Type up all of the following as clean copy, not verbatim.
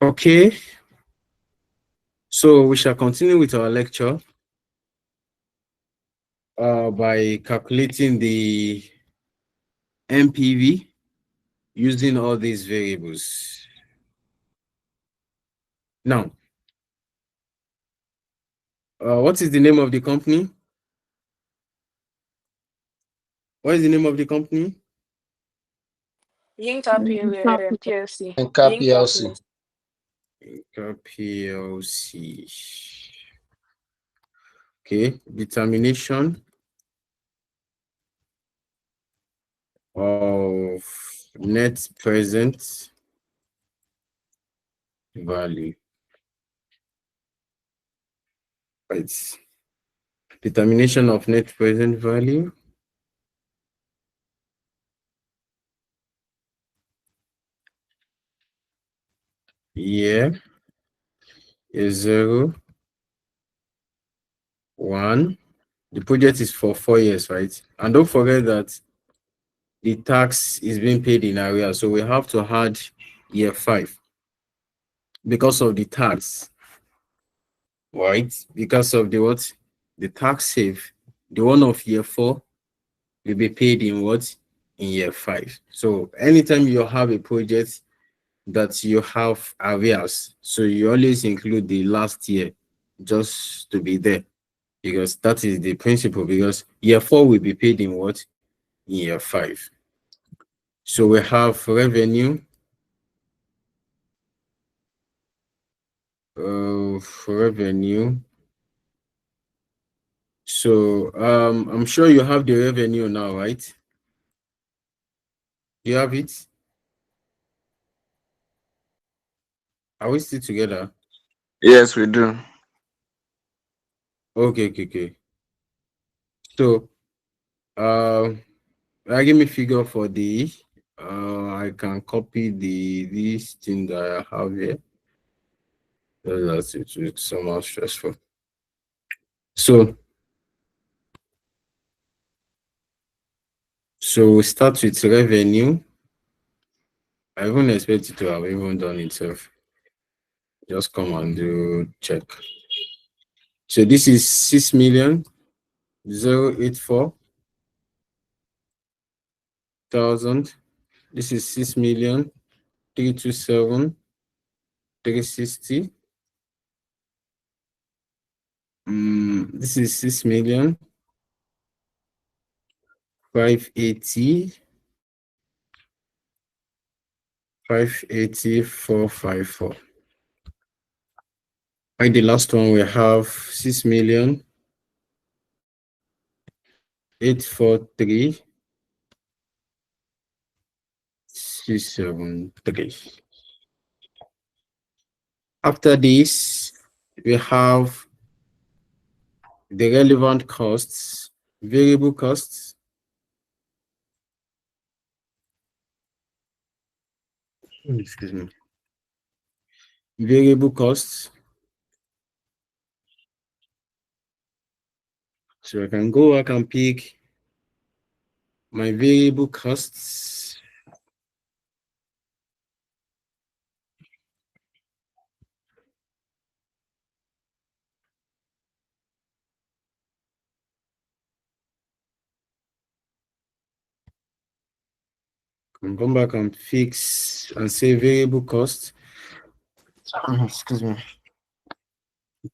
Okay, so we shall continue with our lecture by calculating the MPV using all these variables. Now, what is the name of the company? What is the name of the company? Yinka PLC. Inca Yinka PLC. PLC. Okay, determination of net present value. Right. Determination of net present value. Yeah, is 0, 1. The project is for 4 years, right? And don't forget that the tax is being paid in arrears, so we have to add year 5 because of the tax, right? Because of the what? The tax save. The one of year 4 will be paid in what? In year 5. So anytime you have a project that you have arrears, so you always include the last year just to be there, because that is the principle, because year 4 will be paid in what? In year 5. So we have revenue of revenue. So I'm sure you have the revenue now, right? Do you have it? Are we still together? Yes, we do. Okay. So give me figure for the I can copy this thing that I have here. That's it. It's somehow stressful. So we start with revenue. I even expect it to have even done itself. Just come and do check. So this is 6 million 084,000. This is 6 million 327 360. This is 6 million 580 454. And the last one we have 6 million 843 673. After this, we have the relevant costs, variable costs. Excuse me. Variable costs. So I can go, I can pick my variable costs. Can come back and fix and say variable cost. Excuse me.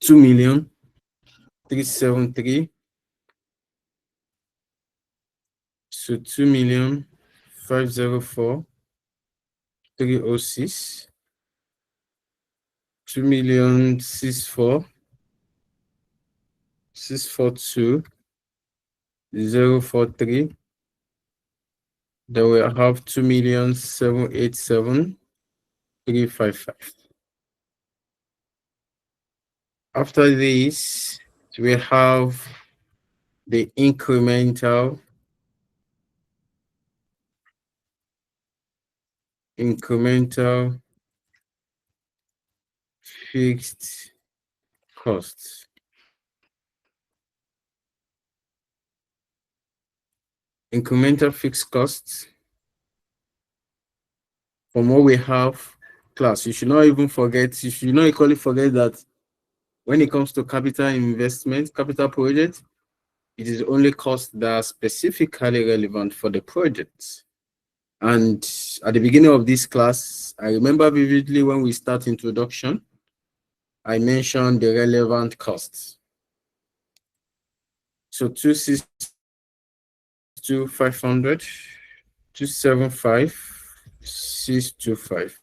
2 million 373. So 2 million 504 306. 2 million 64 642 043. Then we have 2 million 787 355. After this, we have the incremental fixed costs. Incremental fixed costs, from what we have, class, you should not even forget, you should not equally forget that when it comes to capital investment, capital project, it is only costs that are specifically relevant for the project. And at the beginning of this class, I remember vividly when we start introduction, I mentioned the relevant costs. So 262,500, 275,625,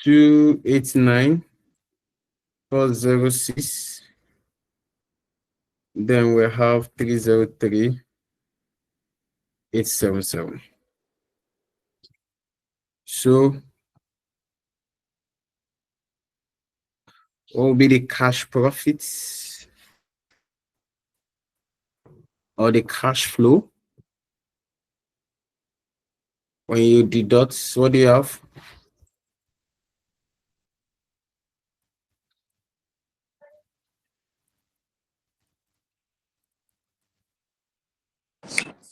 289,406. Then we have 303,877. So what will be the cash profits or the cash flow? When you deduct, what do you have?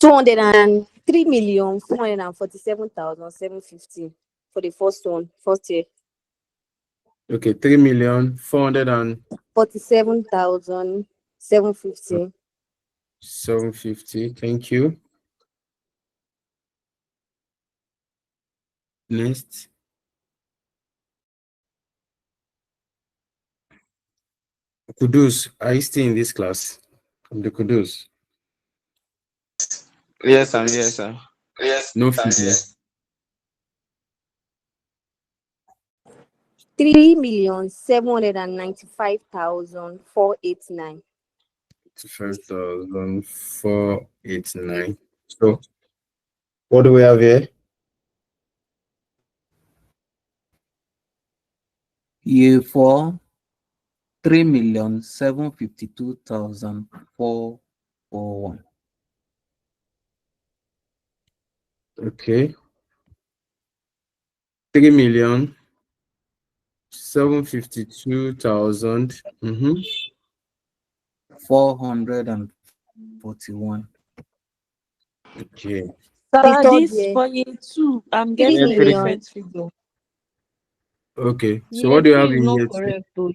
$203,447,750 for the first one, first year. Okay, 3,400,000 47,750. 750. Thank you. Next. Kudus, are you still in this class? The Kudus. Yes, sir. Yes, sir. Yes. No feedback. 3,795,489. 5,489. So what do we have here? Year 4, 3,752,441. Okay. 3,752,000. 441. Okay. The Sir, third this year, for year 2, I'm 3 getting a million. different figure. Okay. So Year what do you 2 have is in not year 2? correct, though.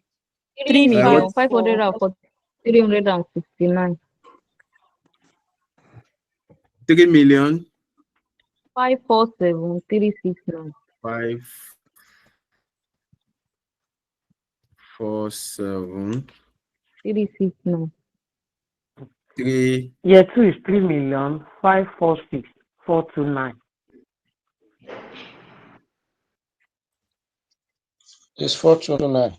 3 what? million 549. 3,000,000 547,369. 547 369. 3. Year 2 is 3,546,429. It's 429.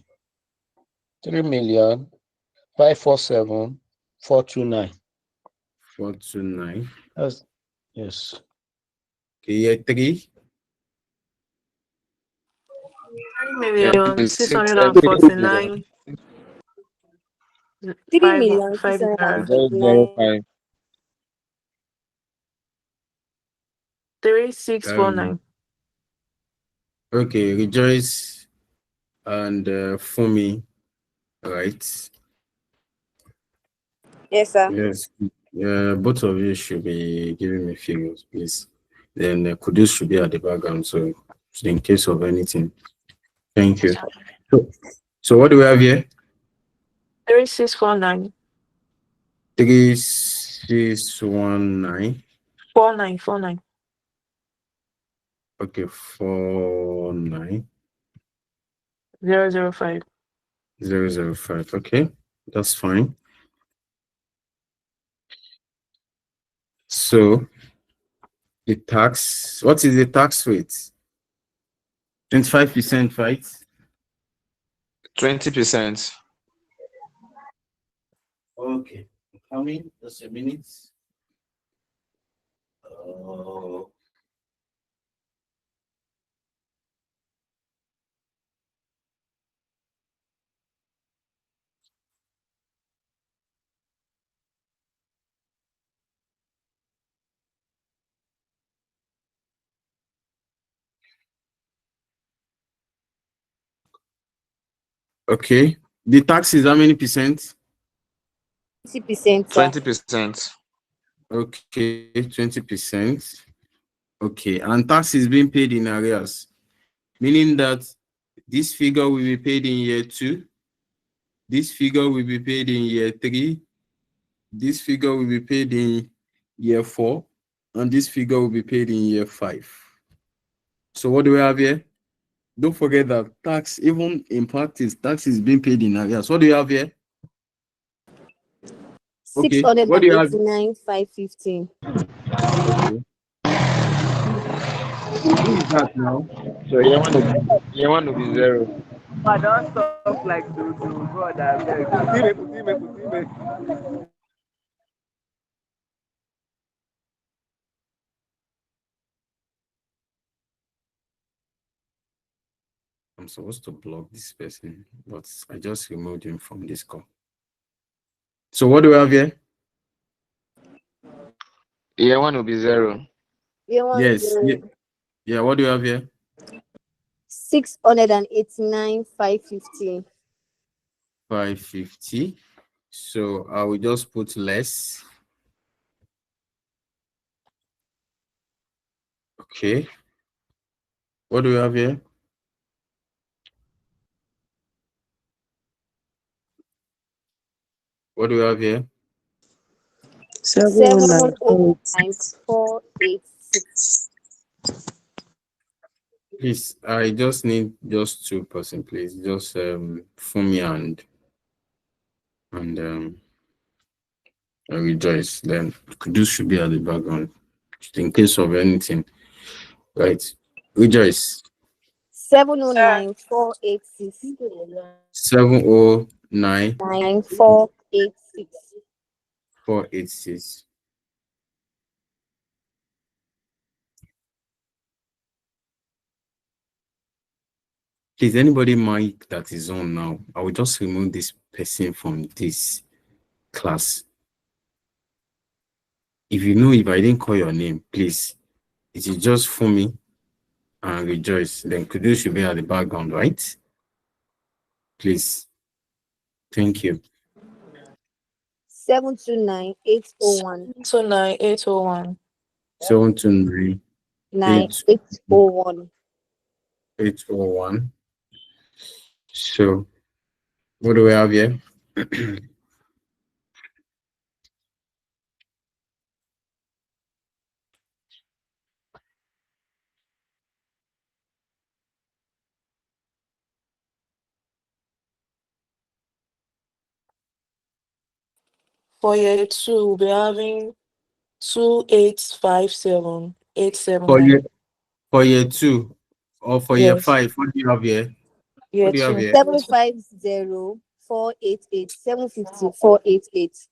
3,547,429. 429. That's yes. Okay, year 3. 3,649,559. 3,649,549. 3649. Okay, Rejoice and Fumi, right? Yes, sir. Yes. Both of you should be giving me figures, please. Then Kudus should be at the background, so in case of anything. Thank you. So what do we have here? 3649. 3619. 4949. Okay, 49 005. 005. Okay, that's fine. So the tax, what is the tax rate? 25%, right? 20%. Okay, coming, just a minute. Uh, okay, the tax is how many percent? 20%, sir. 20%. Okay, 20%. Okay, and tax is being paid in arrears, meaning that this figure will be paid in year 2, this figure will be paid in year 3, this figure will be paid in year 4, and this figure will be paid in year 5. So what do we have here? Don't forget that tax, even in practice, tax is being paid in arrears. What do you have here? Six Okay, hundred what do and you have? 515. Okay. Who is that now? So you want to be zero. I don't stop like do God. I beg. Putime. I'm supposed to block this person, but I just removed him from this call. So what do we have here? You want to be zero. Yes. Yeah, what do you have here? 689 515. 550. So I will just put less. Okay. What do we have here? What do we have here? 709 486. Please, I just need just 2%, please. Just for me and Rejoice. Then this should be at the background in case of anything. Right. Rejoice. 709 486. 709 9486. 486. Please, anybody mic that is on now, I will just remove this person from this class. If you know, if I didn't call your name, please, it is just for me and Rejoice. Then Kudu should be at the background, right? Please. Thank you. 729 801. 29801. 729 801. 801. So, what do we have here? For year 2, we'll be having 2857 For 879. year, for year 2 or for year Yes, 5, what do you have here? year What do you have 2. here? 750 488. 750 488.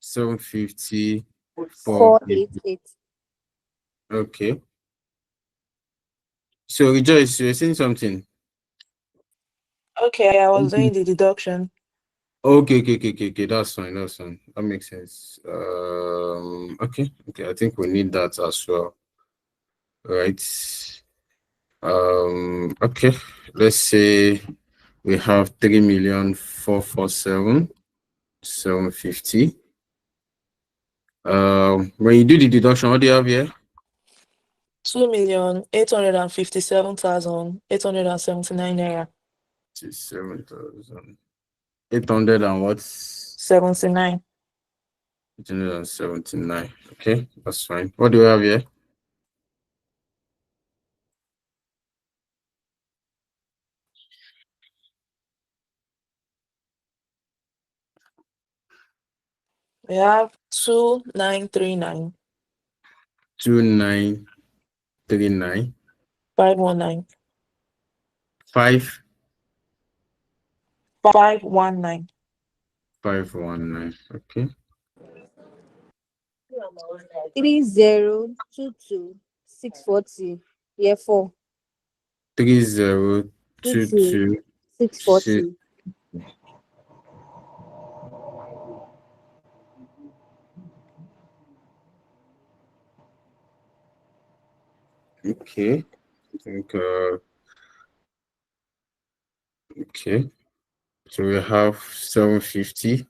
750 488. Okay. So Rejoice, you're saying something. Okay, I was doing the deduction. Okay. That's fine. That makes sense. Okay. I think we need that as well. Right. Okay. Let's say we have 3,447,750. When you do the deduction, what do you have here? 2,857,879 naira. 7,800 and what? 79. 879. Okay, that's fine. What do we have here? We have 2939 2939 519 5 519. 519. Okay. 3022 640. Year 4. 3022 640. Okay. I think okay. So we have 750.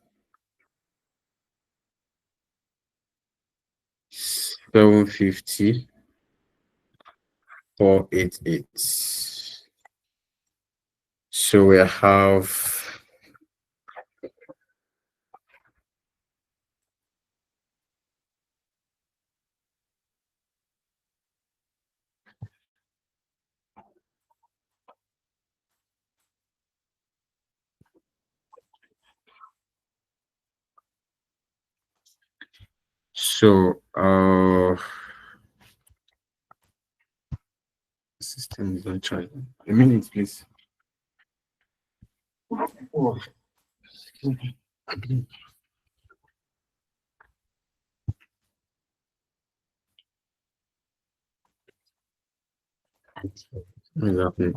750. 488. So we have system is not charging. A minute, please. Oh, excuse me. What is happening?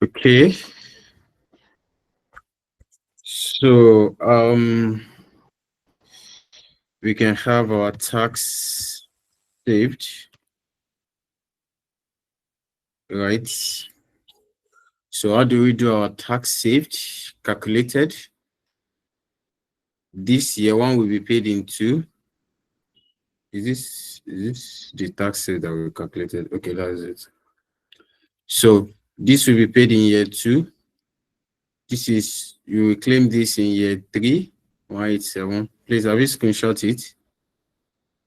Okay. So we can have our tax saved, right? So how do we do our tax saved calculated? This year one will be paid in 2. Is this the tax saved that we calculated? Okay, that's it. So this will be paid in year 2. This is, you will claim this in year 3, 187. Please have you screenshot it?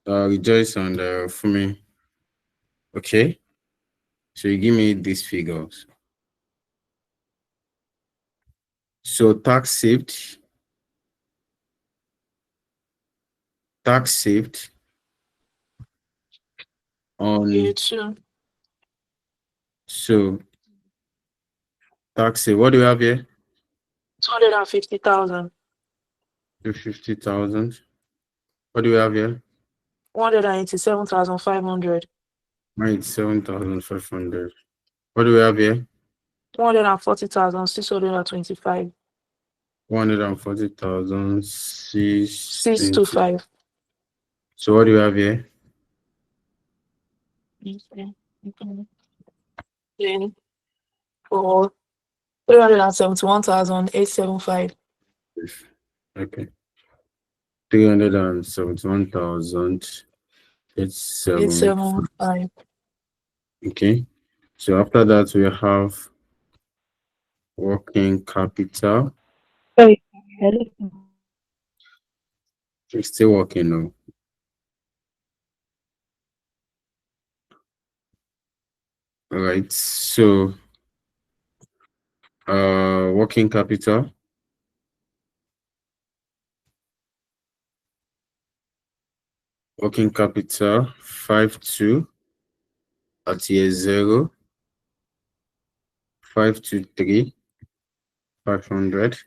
Rejoice and for me. Okay. So you give me these figures. So tax saved on Year 2. so tax saved. What do we have here? 250,000. 250,000. What do we have here? 187,500. 97,500. What do we have here? 140,625. 140,620. 625. So what do we have here? Okay. Then for 371,875. Okay. 371,875. 875. Okay. So after that we have working capital. Sorry. Hello. It's still working now. All right. So working capital. Working capital 52 at year 0. 523 500.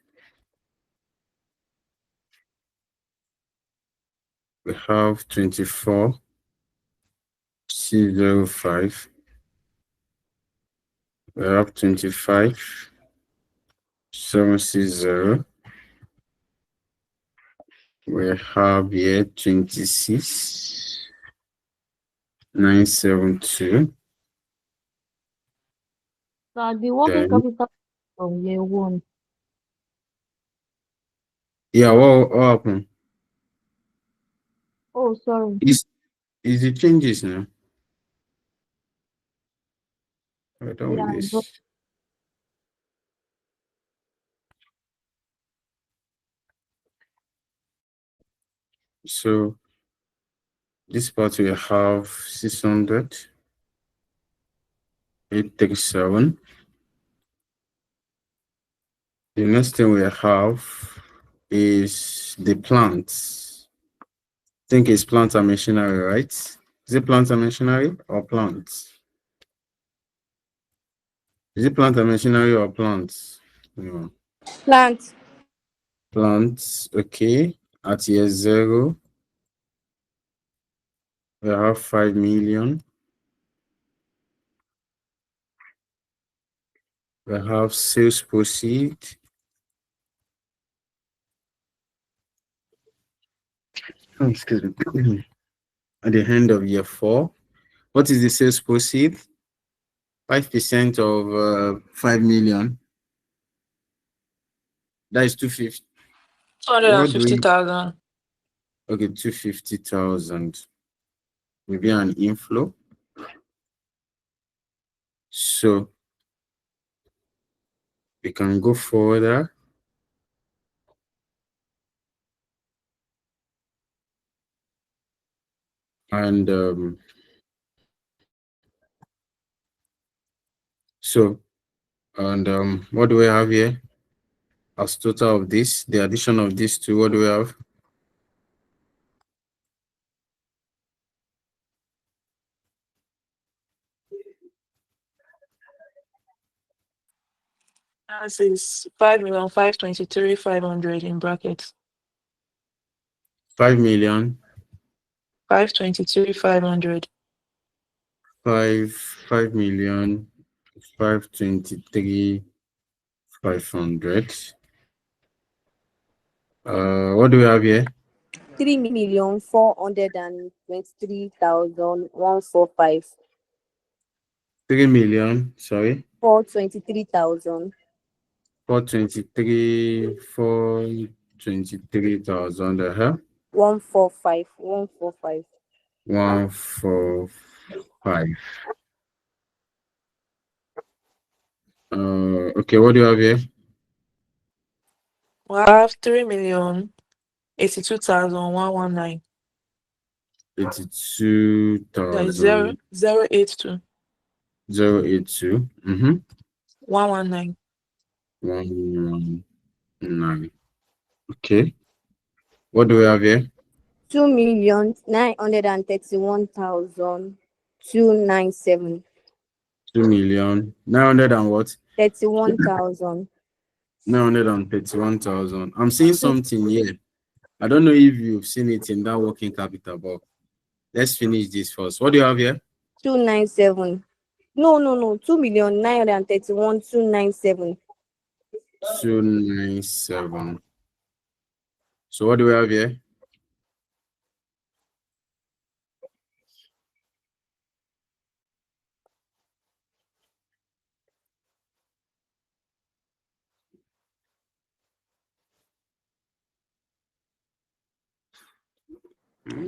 We have 24 605. We have 25 760. We have here 26 972. Now the working Then capital from year 1. yeah, what happened? Oh, sorry. Is it changes now? We're done with Yeah, but this. So this part we have 600 837. The next thing we have is the plants. I think it's plant and machinery, right? Is it plant and machinery or plants? Is it plant and machinery or plants? No. plant. Plants, okay. At year 0, We have 5 million. We have sales proceed. Oh, excuse me. At the end of year 4. What is the sales proceed? 5% of 5 million. That is 250. What do we 250,000. Okay, 250,000 will be an inflow. So we can go further. And what do we have here? As total of this, the addition of these two, what do we have? That is 5,523,500 in brackets. 5 million. 523,500. 5 million 523,500. What do we have here? 3,423,145. 3 million, sorry. 423,000. 423,000. 145. 145. 145. Okay, what do you have here? We have 3,082,119. 82,000. 082. 082. 119. 119. Okay. What do we have here? 2,931,297. 2,900,000 and what? 31,000. 931,000. I'm seeing something here. I don't know if you've seen it in that working capital, but let's finish this first. What do you have here? 297. No. 2,931,297. 297. So what do we have here?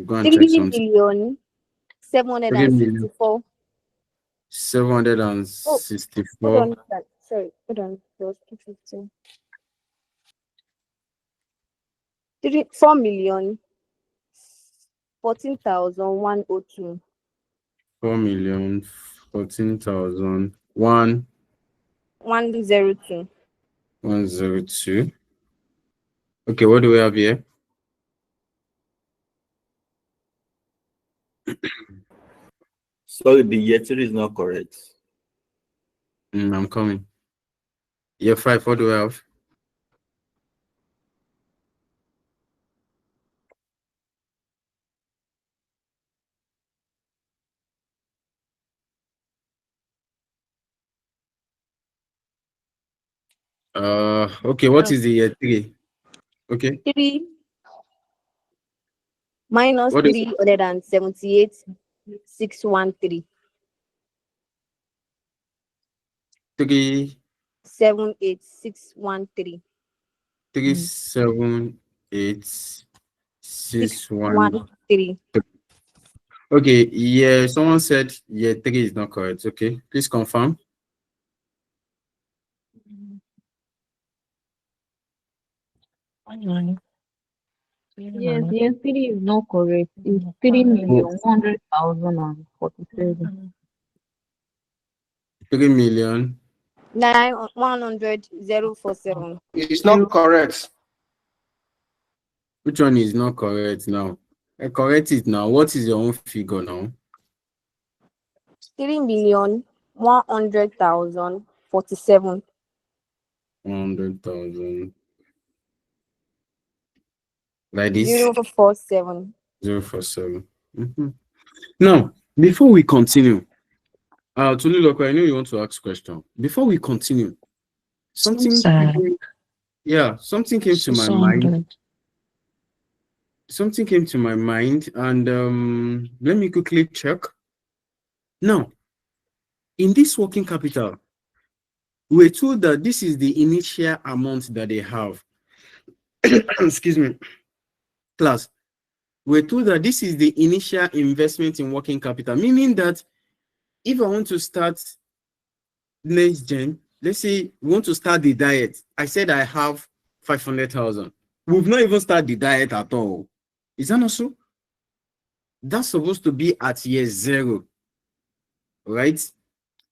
Go and check something. 3,764. 764. Hold on. Sorry, hold on. It was 250. 4,014,102. 4,014,001. 102. 102. Okay, what do we have here? Sorry, the year 3 is not correct. I'm coming. Year 5, what do we have? Okay, what is the year 3? Okay. 3 minus What is 378,613. 3? 78613. 378,613. 613. Okay, yeah, someone said year 3 is not correct. Okay, please confirm. Yes, year 3 is not correct. It's 3,100,047. 3 million. 9,100,047. It's not correct. Which one is not correct now? Correct it now. What is your own figure now? 3,100,047. 100,000. Like this? 047. 047. Now, before we continue, Tuliloko, I know you want to ask question. Before we continue, something came to my mind. 600. Something came to my mind, and let me quickly check. Now, in this working capital, we're told that this is the initial amount that they have. Excuse me, class. We're told that this is the initial investment in working capital, meaning that if I want to start next gen, let's say we want to start the diet. I said I have 500,000. We've not even started the diet at all. Is that not so? That's supposed to be at year 0, right?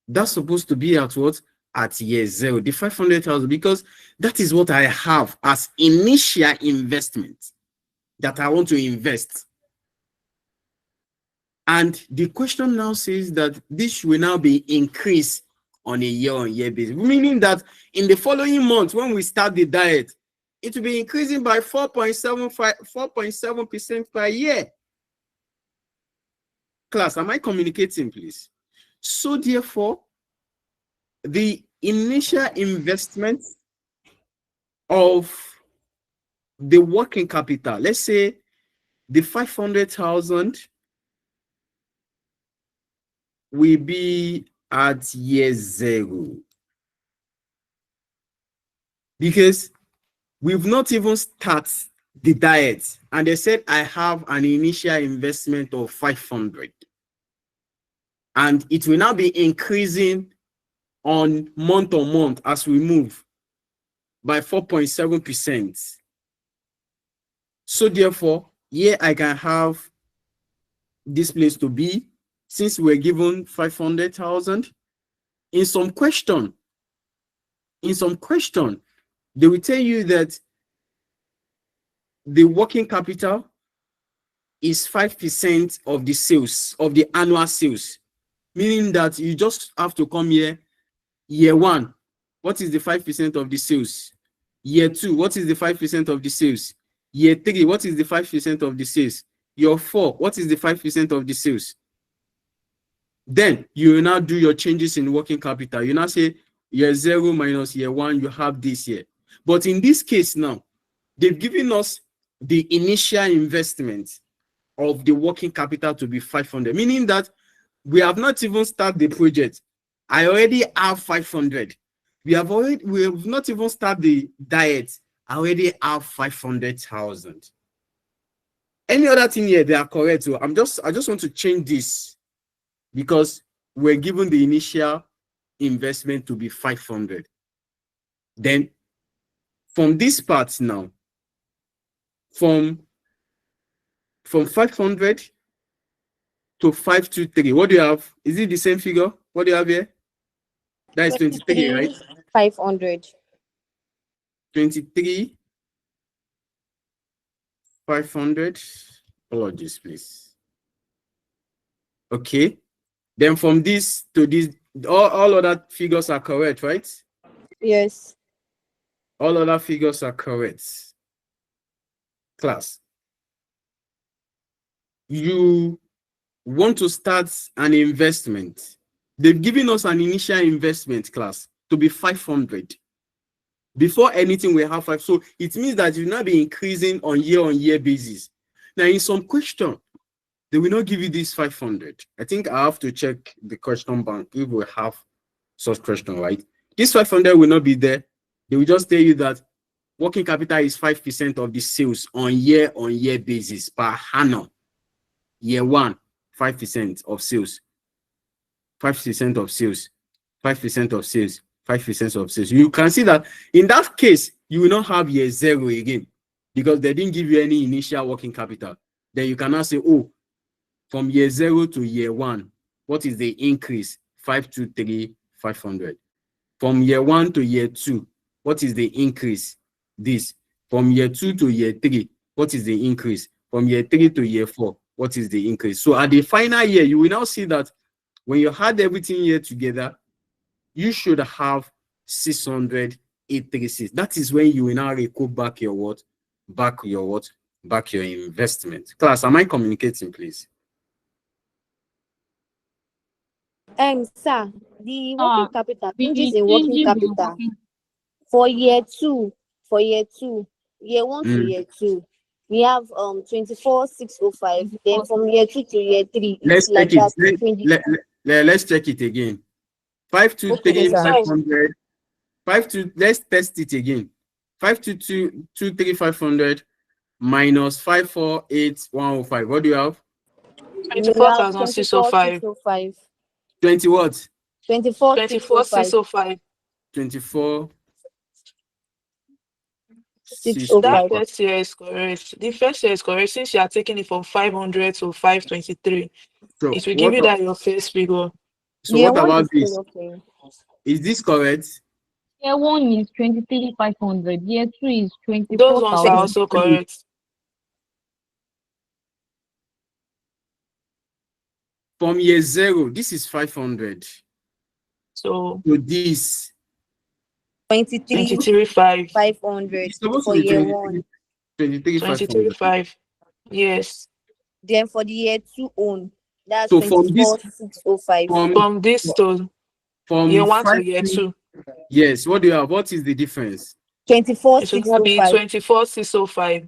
That's supposed to be at what? At year 0, the 500,000, because that is what I have as initial investment that I want to invest. And the question now says that this will now be increased on a year-on-year basis, meaning that in the following month, when we start the diet, it will be increasing by 4.7% per year. Class, am I communicating, please? So therefore, the initial investment of the working capital, let's say the 500,000 will be at year 0, because we've not even started the diet, and they said I have an initial investment of 500, and it will now be increasing on month as we move by 4.7%. So therefore, here I can have this place to be, since we're given 500,000. In some question, they will tell you that the working capital is 5% of the sales, of the annual sales, meaning that you just have to come here, year 1, what is the 5% of the sales? Year 2, what is the 5% of the sales? Year 3, what is the 5% of the sales? Year 4, what is the 5% of the sales? Then you will now do your changes in working capital. You now say year 0 minus year 1, you have this here. But in this case now, they've given us the initial investment of the working capital to be 500, meaning that we have not even started the project. I already have 500. We have not even started the diet. I already have 500,000. Any other thing here, they are correct. So I just want to change this, because we're given the initial investment to be 500. Then from this part now, from 500 to 523, what do you have? Is it the same figure? What do you have here? That is 23, right? 500. 23, 500. Apologies, please. Okay. Then from this to this, all other figures are correct, right? Yes. All other figures are correct. Class, you want to start an investment. They've given us an initial investment, class, to be 500. Before anything, we have 5. So it means that you will not be increasing on year basis. Now, in some question, they will not give you this 500. I think I have to check the question bank if we have such question, right? This 500 will not be there. They will just tell you that working capital is 5% of the sales on year basis per annum. Year 1, 5% of sales. 5% of sales. 5% of sales. 5% of sales. You can see that in that case, you will not have year 0 again, because they didn't give you any initial working capital. Then you cannot say, oh, from year 0 to year 1, what is the increase? 523, 500. From year 1 to year 2, what is the increase? This. From year 2 to year 3, what is the increase? From year 3 to year 4, what is the increase? So at the final year, you will now see that when you had everything here together, you should have 600,836. That is when you will now recoup back your what? Back your investment. Class, am I communicating, please? Sir, the working capital changes The in working changeable capital working for year 2, year 1 to Mm. year 2, we have 24,605. Then from year 2 to year 3, Let's it's like check it. that. 20. Let's check it again. Okay, sir. 523,500. 52. Let's test it again. 522,23,500 minus 548,105. What do you have? We have 24,605. 24,605. 20 what? 24,605. 24,605. 24. That 605. first year is correct. The first year is correct since you are taking it from 500 to 523. So It will give what? you that your first figure. So Year what 1 about is this? still okay. Is this correct? Year 1 is 23,500. Year 2 is Those ones are 24,000. also correct. From year 0, this is 500. So So this 23,500. 23,500 is supposed to for be year 1. 23,500. 23,500. Yes. Then for the year 2 own, that's So from this, 24,605. From this to year from 1 to 5 year to, 2, yes, what do you have? What is the difference? it will now be 24,605.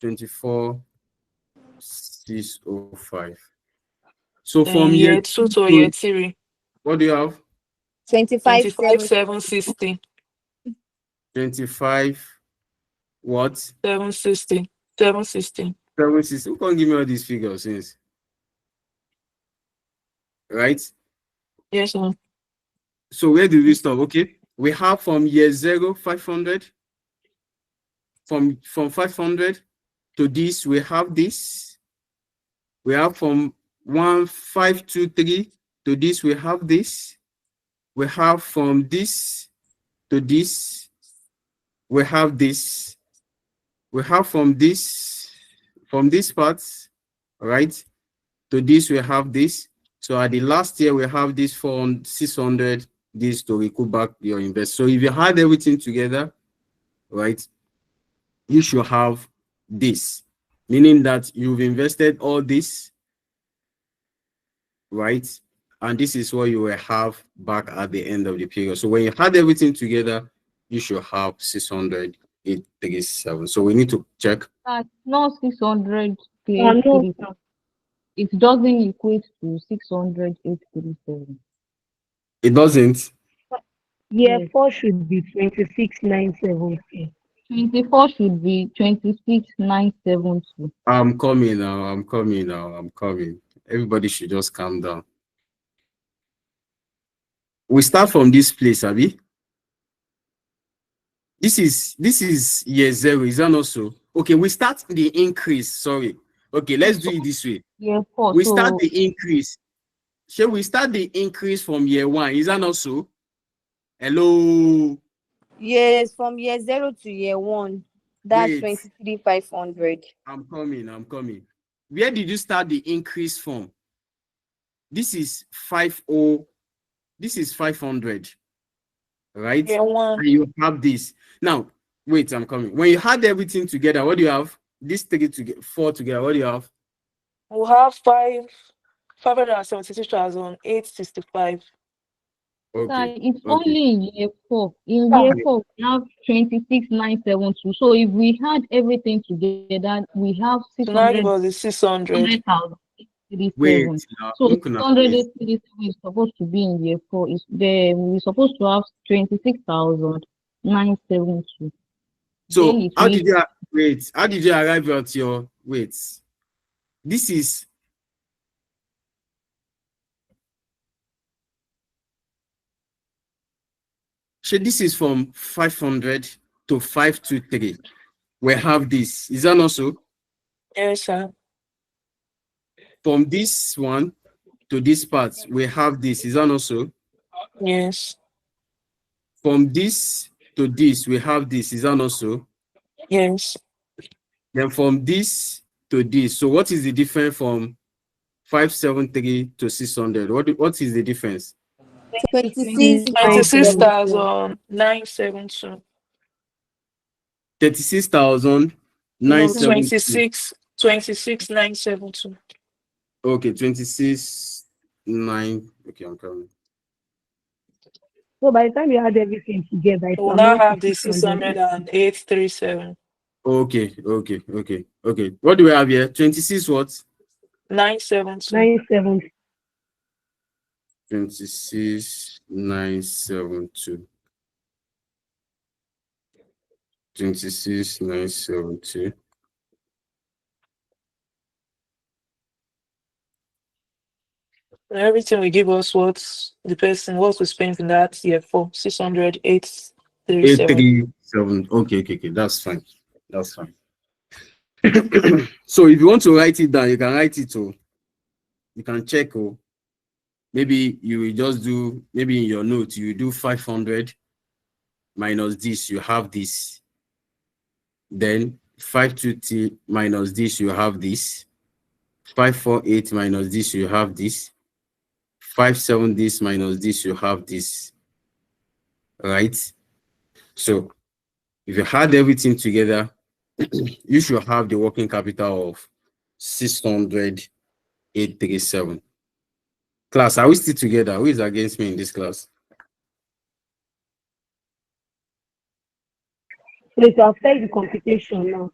24,605. 24,605. So Then from year year 2 to to, year 3, what do you have? 25,760. 25,760. 25, what? 760. 760. 76. Who can give me all these figures since? Right? Yes, sir. So where do we stop? Okay. We have from year 0, 500. From 500 to this, we have this. We have from 1,523 to this, we have this. We have from this to this, we have this. We have from this part, right, to this, we have this. So at the last year, we have this 400, 600, this to recoup back your invest. So if you had everything together, right, you should have this, meaning that you've invested all this, right? And this is what you will have back at the end of the period. So when you had everything together, you should have 600,837. So we need to check. Not 600 to 837. It doesn't equate to 600 837. It doesn't. Year Yes. 4 should be 26,970. 24 should be 26,972. I'm coming now. I'm coming. Everybody should just calm down. We start from this place, Abby. This is year 0. Is that not so? Okay, we start the increase. Sorry. Okay, let's do it this way. Year 4. We start the increase. Shall we start the increase from year 1? Is that not so? Hello. Yes, from year 0 to year 1, that's Wait. 23,500. I'm coming. Where did you start the increase from? This is 50. This is 500. Right? Year 1. And you have this. Now, wait, I'm coming. When you had everything together, what do you have? This 4 together, what do you have? We'll have 572,865. Okay. It's only in year 4. In year 4, we have 26,972. So if we had everything together, we have So now it was 600. 600,037. Now, So 600,837 is supposed to be in year 4. We're supposed to have 26,972. So Then how did you wait? How did you arrive at your wait? This is this is from 500 to 523. We have this. Is that not so? Yes, sir. From this one to this part, we have this. Is that not so? Yes. From this to this, we have this. Is that not so? Yes. Then from this to this. So what is the difference from 573 to 600? What is the difference? 26,972. 36,972. 26,972. Okay, 26. Okay, I'm coming. So by the time you add everything together, it We'll will now amount to have the 600. 608.37. Okay. What do we have here? 26 what? 972. 970. 26972. 26972. Everything will give us what we spent in that year for 608.37. 837. Okay. That's fine. That's fine. So if you want to write it down, you can write it. Oh, you can check. Oh, maybe you will just do, maybe in your note, you do 500 minus this, you have this. Then 520 minus this, you have this. 548 minus this, you have this. 57 this minus this, you have this. Right? So if you add everything together, you should have the working capital of 600,837. Class, are we still together? Who is against me in this class? So it will affect the computation now.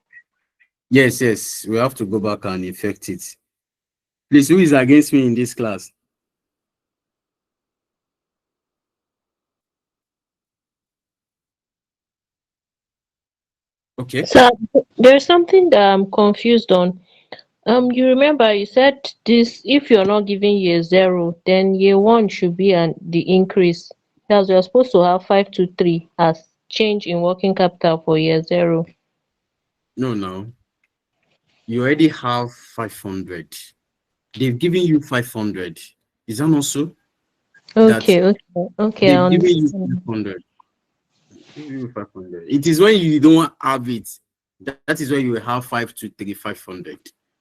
Yes. We have to go back and effect it. Please, who is against me in this class? Okay. So there's something that I'm confused on. You remember you said this, if you're not giving year zero, then year one should be the increase. Because you're supposed to have 523 as change in working capital for year zero. No. You already have 500. They've given you 500. Is that not so? Okay, That okay, I they've given you understand. 500. Give you 500. It is when you don't have it. That is when you will have 523, 500.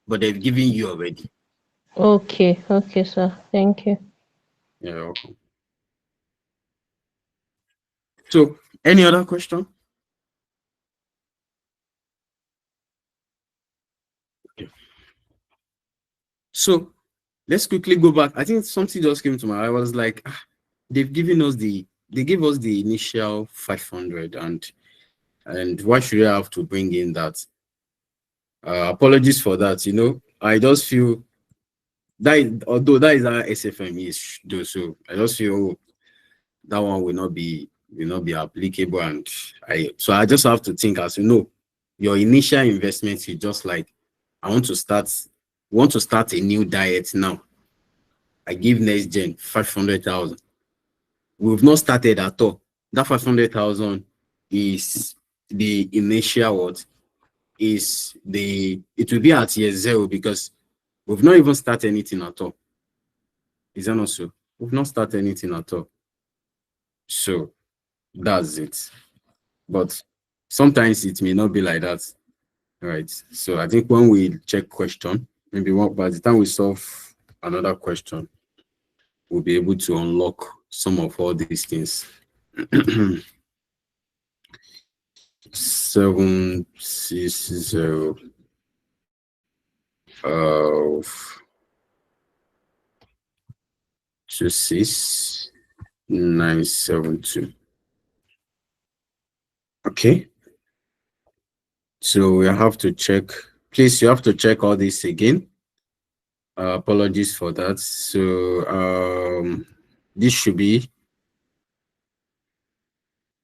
But they've given you already. Okay, sir. Thank you. You're welcome. So, any other question? Okay. So, let's quickly go back. I think something just came to my eye. I was like, they gave us the initial 500, and why should I have to bring in that? Apologies for that. I just feel that, although that is our SFM is do, so I just feel, that one will not be applicable, and I just have to think, as your initial investment is just like, I want to start a new diet now. I give next gen 500,000. We've not started at all. That 500,000 is the initial what is it will be at year zero, because we've not even started anything at all. Is that not so? We've not started anything at all. So that's it. But sometimes it may not be like that. Right. So I think when we check question, maybe by the time we solve another question, we'll be able to unlock some of all these things. 760 26972. Okay. So we have to check. Please, you have to check all this again. Apologies for that. So this should be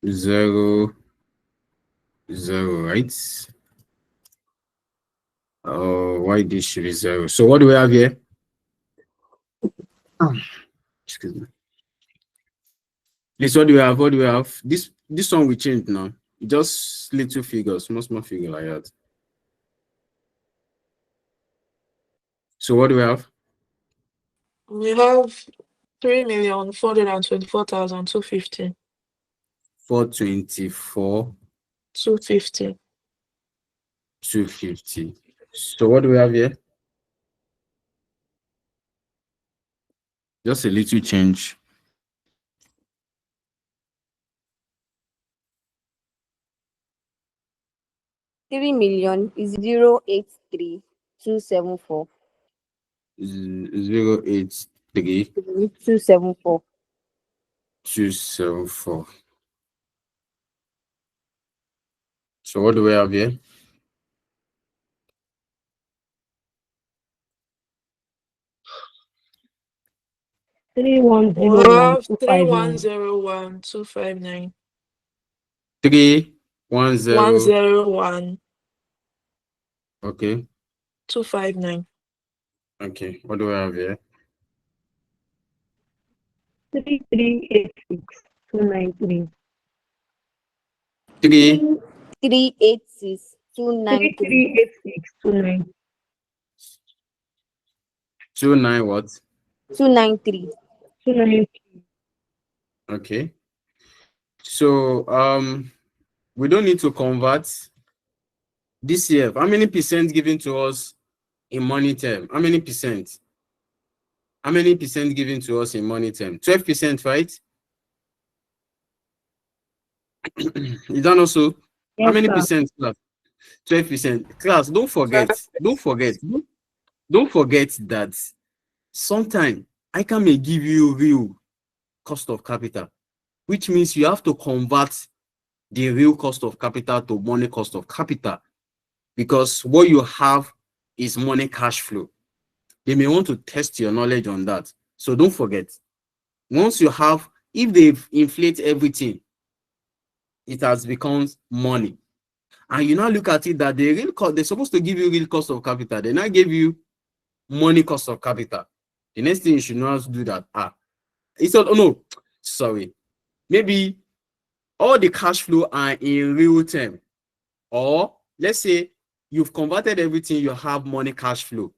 0, 0, right? Why this should be 0? So what do we have here? Excuse me. This, what do we have? What do we have? This one we changed now. Just little figures, small figure like that. So what do we have? We have 3,424,250. 424, 250. 250. So what do we have here? Just a little change. 3,000,000 is 083,274. 083. 3, 274. 274. So what do we have here? Three one We zero one have two five nine. 3101,259. 310. 101, Okay. 259. Okay. What do we have here? 3386,293. 3 386,293. 3386,293. 29 what? 293. 293. Okay. So we don't need to convert this year. How many percent given to us in money term? How many percent? How many percent given to us in money term? 12%, right? Is that also? How Yes, many sir. percent, class? 12%. Class, don't forget that sometimes I can may give you real cost of capital, which means you have to convert the real cost of capital to money cost of capital, because what you have is money cash flow. They may want to test your knowledge on that. So don't forget, once you have, if they inflate everything, it has become money. And you now look at it that the real cost, they're supposed to give you real cost of capital. They now give you money cost of capital. The next thing you should know how to do that. It's not, oh no, sorry. Maybe all the cash flow are in real term. Or let's say you've converted everything, you have money cash flow.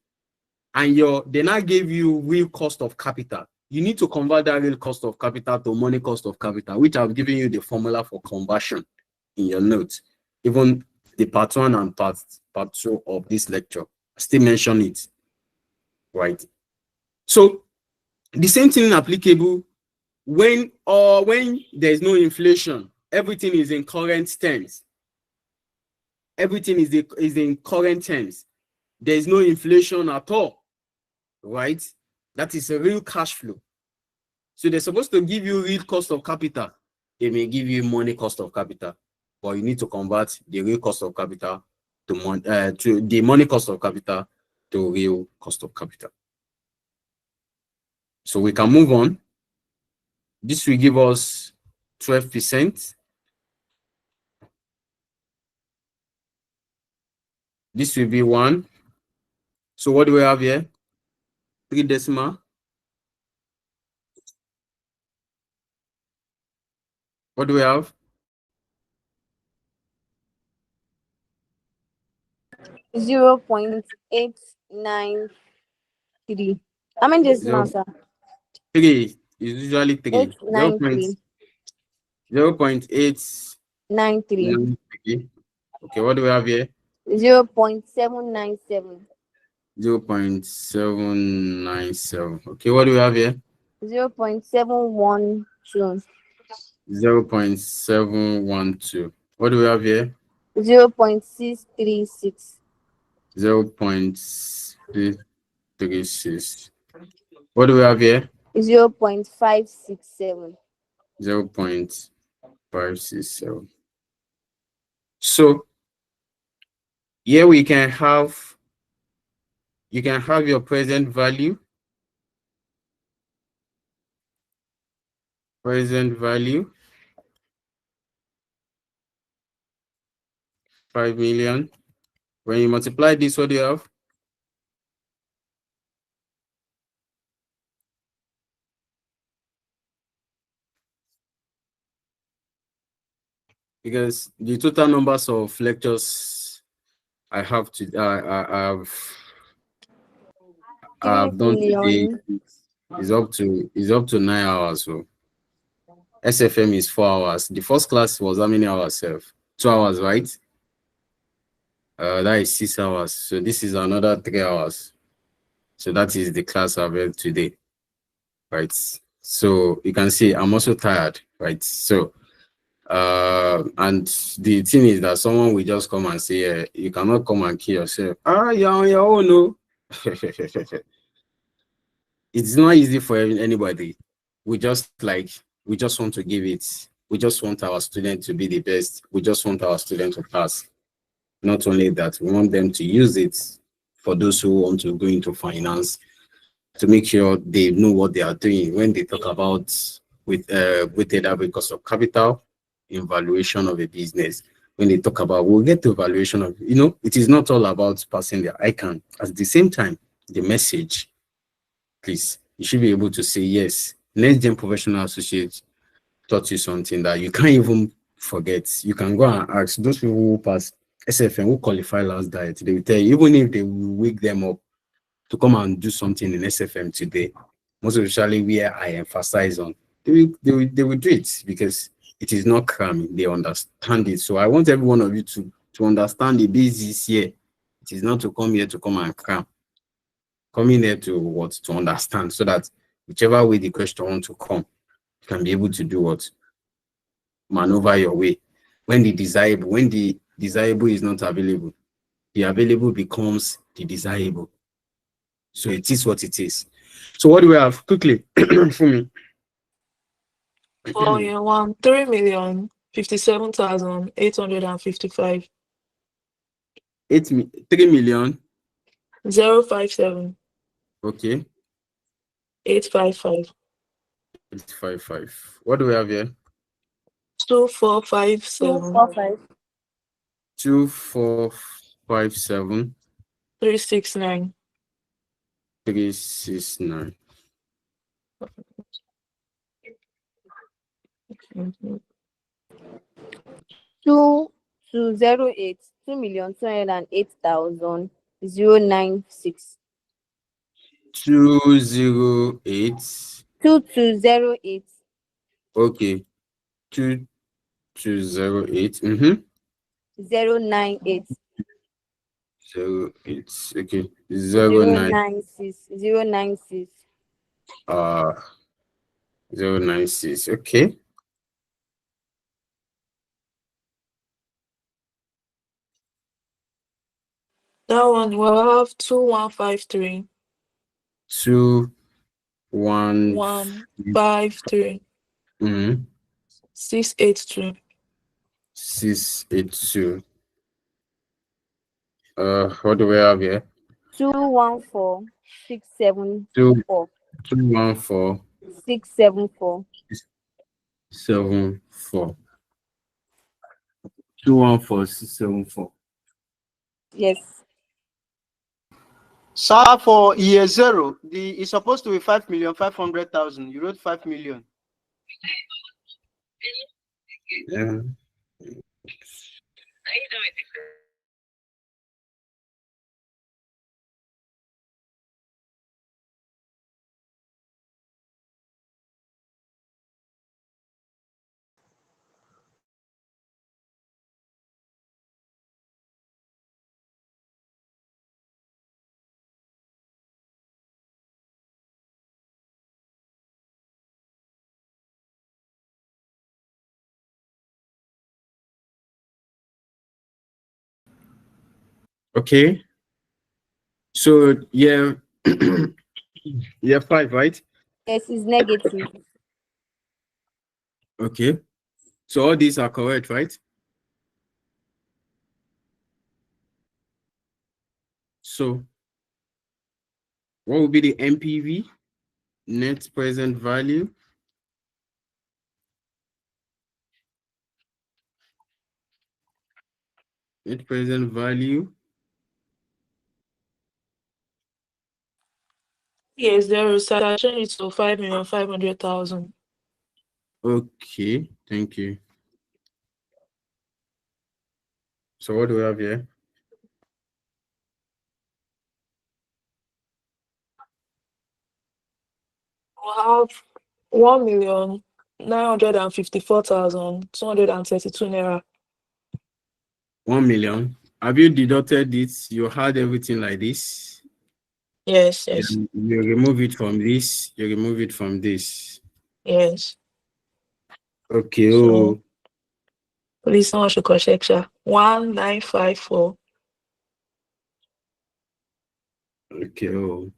And they now gave you real cost of capital. You need to convert that real cost of capital to money cost of capital, which I've given you the formula for conversion in your notes. Even the part 1 and part 2 of this lecture, I still mention it, right? So the same thing applicable when there's no inflation, everything is in current terms. Everything is in current terms. There's no inflation at all, right? That is a real cash flow. So they're supposed to give you real cost of capital. They may give you money cost of capital, but you need to convert the real cost of capital to the money cost of capital to real cost of capital. So we can move on. This will give us 12%. This will be 1. So what do we have here? 3 decimal. What do we have? 0.893. How many decimals, sir? 3 is usually 3. 893. 0.893. Okay, what do we have here? 0.797. 0.797. Okay, what do we have here? 0.712. 0.712. What do we have here? 0.636. 0.636. What do we have here? 0.567. 0.567. So here you can have your present value. Present value 5 million. When you multiply this, what do you have? Because the total numbers of lectures I have to I've done today is up to 9 hours. So SFM is 4 hours. The first class was how many hours? 2 hours, right? That is 6 hours. So this is another 3 hours. So that is the class I've had today, right? So you can see I'm also tired, right? So and the thing is that someone will just come and say, you cannot come and kill yourself. You're on your own, no. it's not easy for anybody. We just want to give it. We just want our student to be the best. We just want our student to pass. Not only that, we want them to use it for those who want to go into finance, to make sure they know what they are doing when they talk about with weighted average cost of capital in valuation of a business. When they talk about, we'll get to valuation of, it is not all about passing the icon. At the same time, the message, please, you should be able to say, yes, next gen professional associate taught you something that you can't even forget. You can go and ask those people who pass SFM, who qualify last diet, they will tell you, even if they will wake them up to come and do something in SFM today, most especially where I emphasize on, they will do it because it is not cramming. They understand it. So I want every one of you to understand the basis here. It is not to come here to come and cram. Come in here to understand, so that whichever way the question wants to come, you can be able to do what? Maneuver your way. When the desirable is not available, the available becomes the desirable. So it is what it is. So what do we have? Quickly, for me. For year one, 3,057,855. 3 million. 057. Okay. 855. 855. What do we have here? 2457. 2457. 369. 369. Mhm. 2208. 2,208,096. 208. 2208. Okay. 2208. 098. 08. Okay. 09. 096. 096. 096. Okay. That one will have 2153. 2153. 682. 682. What do we have here? 214,674. 214. 674. 74. 214,674. Yes. Sir, for year zero, it's supposed to be 5,500,000. You wrote 5 million. Yeah. Okay. So yeah, year 5, right? Yes, it's negative. Okay. So all these are correct, right? So what will be the NPV? Net present value. Net present value. Yes, there is a change to 5,500,000. Okay, thank you. So what do we have here? We'll have 1,954,232 naira. 1 million. Have you deducted it? You had everything like this. Yes. Then you remove it from this. You remove it from this. Yes. Okay. So, please, someone should correct. 1954. Okay.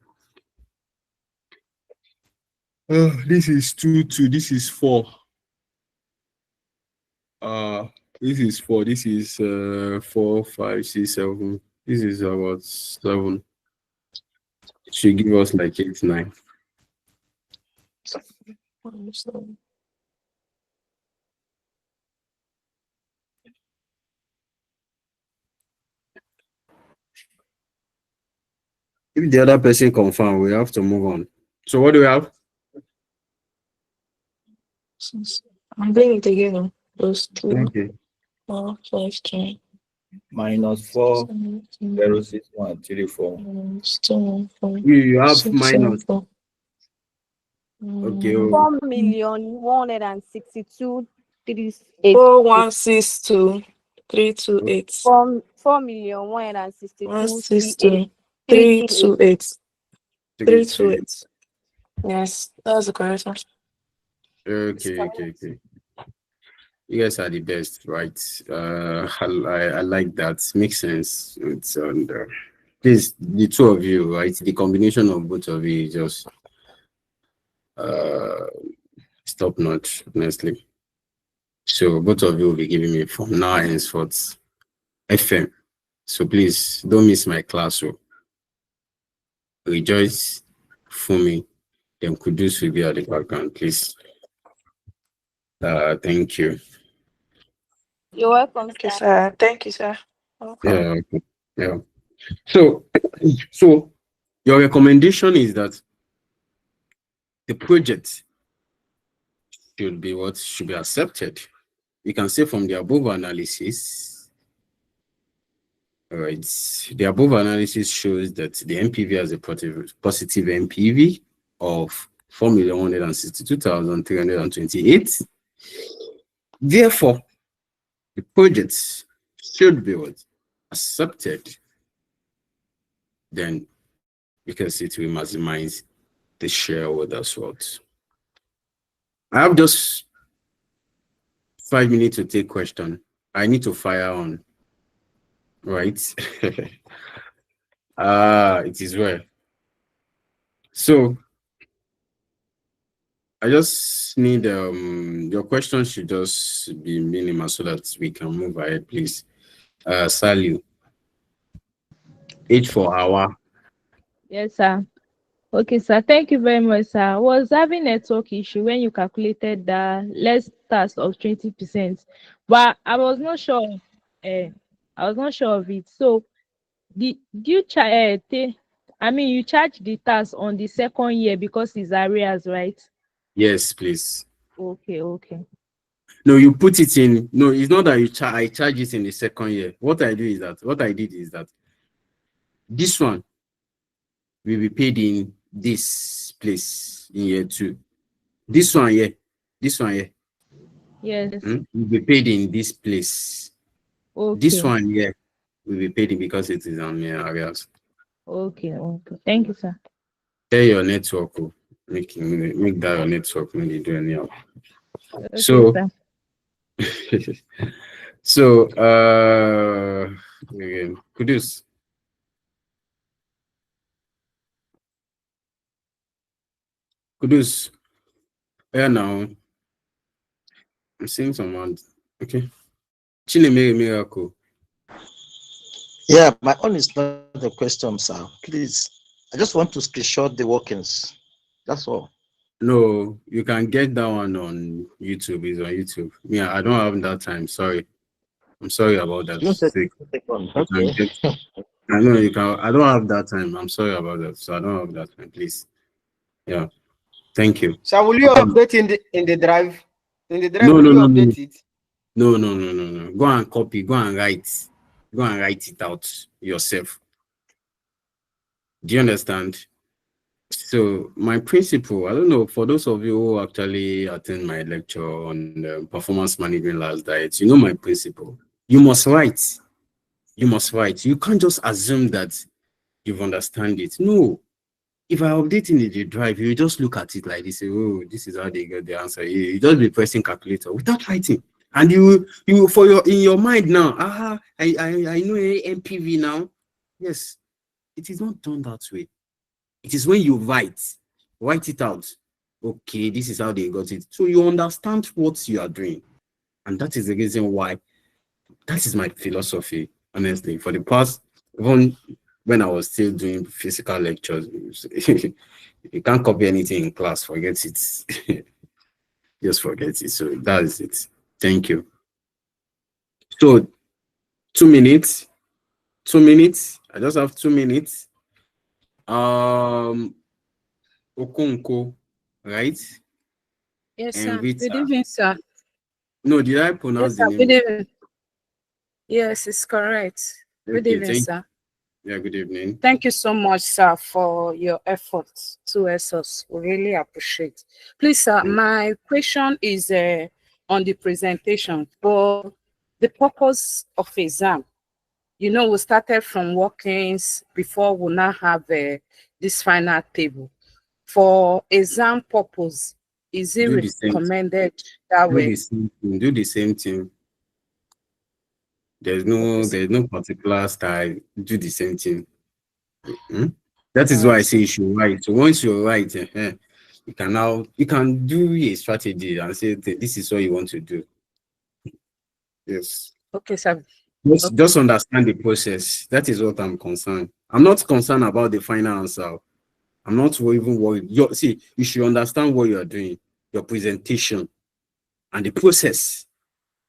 This is 2, this is 4. This is 4, this is 4, 5, 6, 7. This is about 7. It should give us like 8, 9. If the other person confirm, we have to move on. So what do we have? I'm doing it again. Those 2, Okay. 4, 5, 3. Minus 4, 0, 6, 1, 3, 4. You have minus. Okay. 4,162,328. 4,162,328. 4,162,328. 162,328. 328. Yes, that's the correct one. Okay. You guys are the best, right? I like that. Makes sense. It's this the two of you, right? The combination of both of you is just top notch, honestly. So both of you will be giving me from now henceforth FM. So please don't miss my class. So Rejoice, Fumi, then Kudus will be at the background, please. Thank you. You're welcome, Okay, sir. sir. Thank you, sir. Okay. Yeah. So your recommendation is that the project should be what should be accepted. You can say from the above analysis, all right, the above analysis shows that the NPV has a positive NPV of 4,162,328. Therefore, the project should be what accepted. Then, because it will maximize the shareholders' wealth. I have just 5 minutes to take question. I need to fire on. Right? It is well. So I just need your questions should just be minimal so that we can move ahead, please. Sally, H for hour. Yes, sir. Okay, sir. Thank you very much, sir. I was having network issue when you calculated the less tax of 20%, but I was not sure. I was not sure of it. So, do you charge? You charge the tax on the second year because it's arrears, right? Yes, please. Okay. No, you put it in. No, it's not that I charge it in the second year. What I did is that this one will be paid in this place in year 2. This one here. Yes. Will be paid in this place. Okay. This one here will be paid in because it is on your areas. Okay. Thank you, sir. Share your network. Make that your network when you do anyhow. Okay, So, sir. so Kudus. Yeah, now I'm seeing someone. Okay. Chile miracle. Yeah, my own is not the question, sir. Please, I just want to screenshot the workings. That's all. No, you can get that one on YouTube. It's on YouTube. Yeah, I don't have that time. Sorry. I'm sorry about that. Okay. I know you can. I don't have that time. I'm sorry about that. So I don't have that time. Please. Yeah. Thank you. So will you update in the drive? In the drive, No. update it? No. Go and copy. Go and write it out yourself. Do you understand? So my principle, I don't know, for those of you who actually attend my lecture on performance management last diet, you know my principle. You must write. You can't just assume that you've understand it. No. If I update in the drive, you just look at it like this, say, oh, this is how they get the answer. You just be pressing calculator without writing. And you in your mind now, I know MPV now. Yes, it is not done that way. It is when you write it out. Okay, this is how they got it. So you understand what you are doing. And that is the reason why, that is my philosophy, honestly. For the past, even when I was still doing physical lectures, you can't copy anything in class, forget it. Just forget it. So that is it. Thank you. So 2 minutes. 2 minutes. I just have 2 minutes. Okonko, right? Yes, And sir. Good Rita. evening, sir. No, did I pronounce Yes, the sir. name? Good evening. Yes, it's correct. Good Okay, evening, sir. yeah, good evening. Thank you so much, sir, for your efforts towards us. We really appreciate. Please, sir, my question is on the presentation. For the purpose of exam, you know, we started from workings before we now have this final table. For exam purpose, is it Do the same. recommended that Do way? the same thing. Do the same thing. There's Okay, no particular style. Do the same thing. Mhm. That is all why right, I say sir. you should write. So once you write, you can do a strategy and say this is what you want to do. Yes. Okay, sir. Just Okay. understand the process. That is what I'm concerned. I'm not concerned about the final answer. I'm not even worried. See, you should understand what you are doing, your presentation, and the process.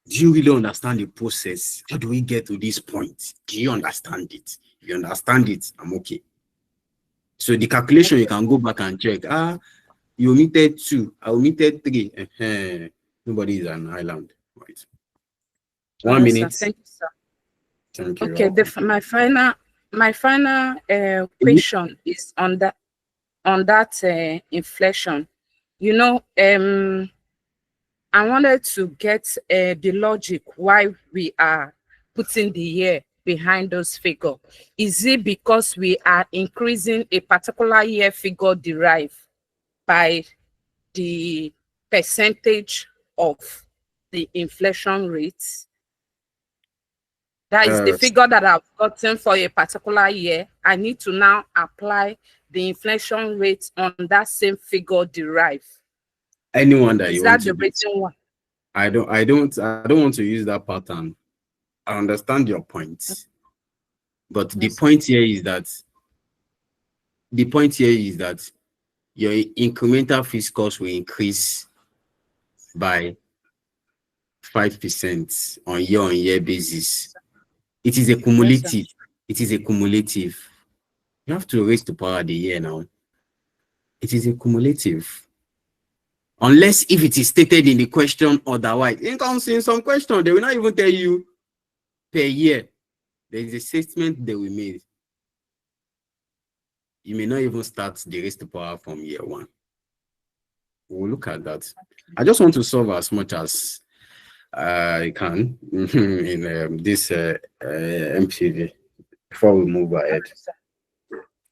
Do you really understand the process? How do we get to this point? Do you understand it? If you understand it, I'm okay. So the calculation, you Okay. can go back and check. You omitted 2, I omitted 3. Nobody is an island. Right. All 1 right, sir. minute. Thank you, sir. Thank you. Okay, my final question is on that inflation. You know, I wanted to get the logic why we are putting the year behind those figures. Is it because we are increasing a particular year figure derived by the percentage of the inflation rates? That is the figure that I've gotten for a particular year. I need to now apply the inflation rate on that same figure derived. Anyone that Is you want that to the do. reason why? I don't want to use that pattern. I understand your point. But the Yes, point here is that your incremental fixed cost will increase by 5% on year-on-year basis. It is a cumulative. Yes, It is a cumulative. You have to raise to power the year now. It is a cumulative. Unless if it is stated in the question otherwise. In some question, they will not even tell you per year. There is a statement they will make. You may not even start the raise to power from year 1. We'll look at that. I just want to solve as much as I can in this MPV before we move ahead.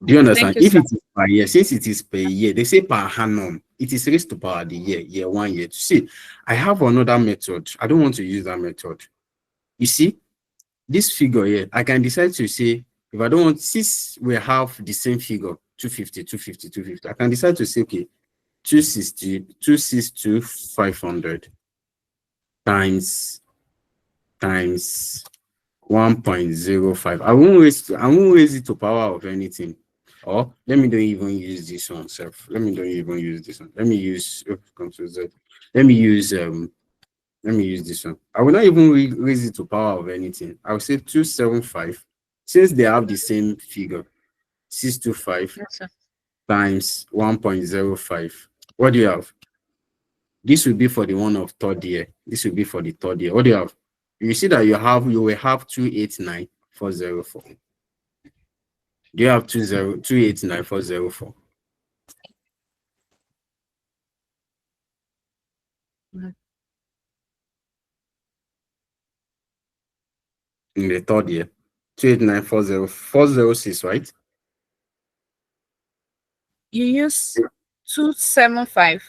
Do you understand? Thank you, If sir. it is per year, since it is per year, they say per annum, it is raised to power the year 1, year 2. See, I have another method. I don't want to use that method. You see, this figure here, I can decide to say, if I don't want, since we have the same figure, 250, 250, 250, I can decide to say, okay, 260, 262, 500 times 1.05. I won't raise it to power of anything. Or let me don't even use this one self. Let me don't even use this one. Let me use let me use this one. I will not even raise it to power of anything. I will say 275. Since they have the same figure, 625 times 1.05. What do you have? This will be for the one of third year. This will be for the third year. What do you have? You see that you will have 289,404. Do you have 289,404? In the third year. 289,406, right? You use 275.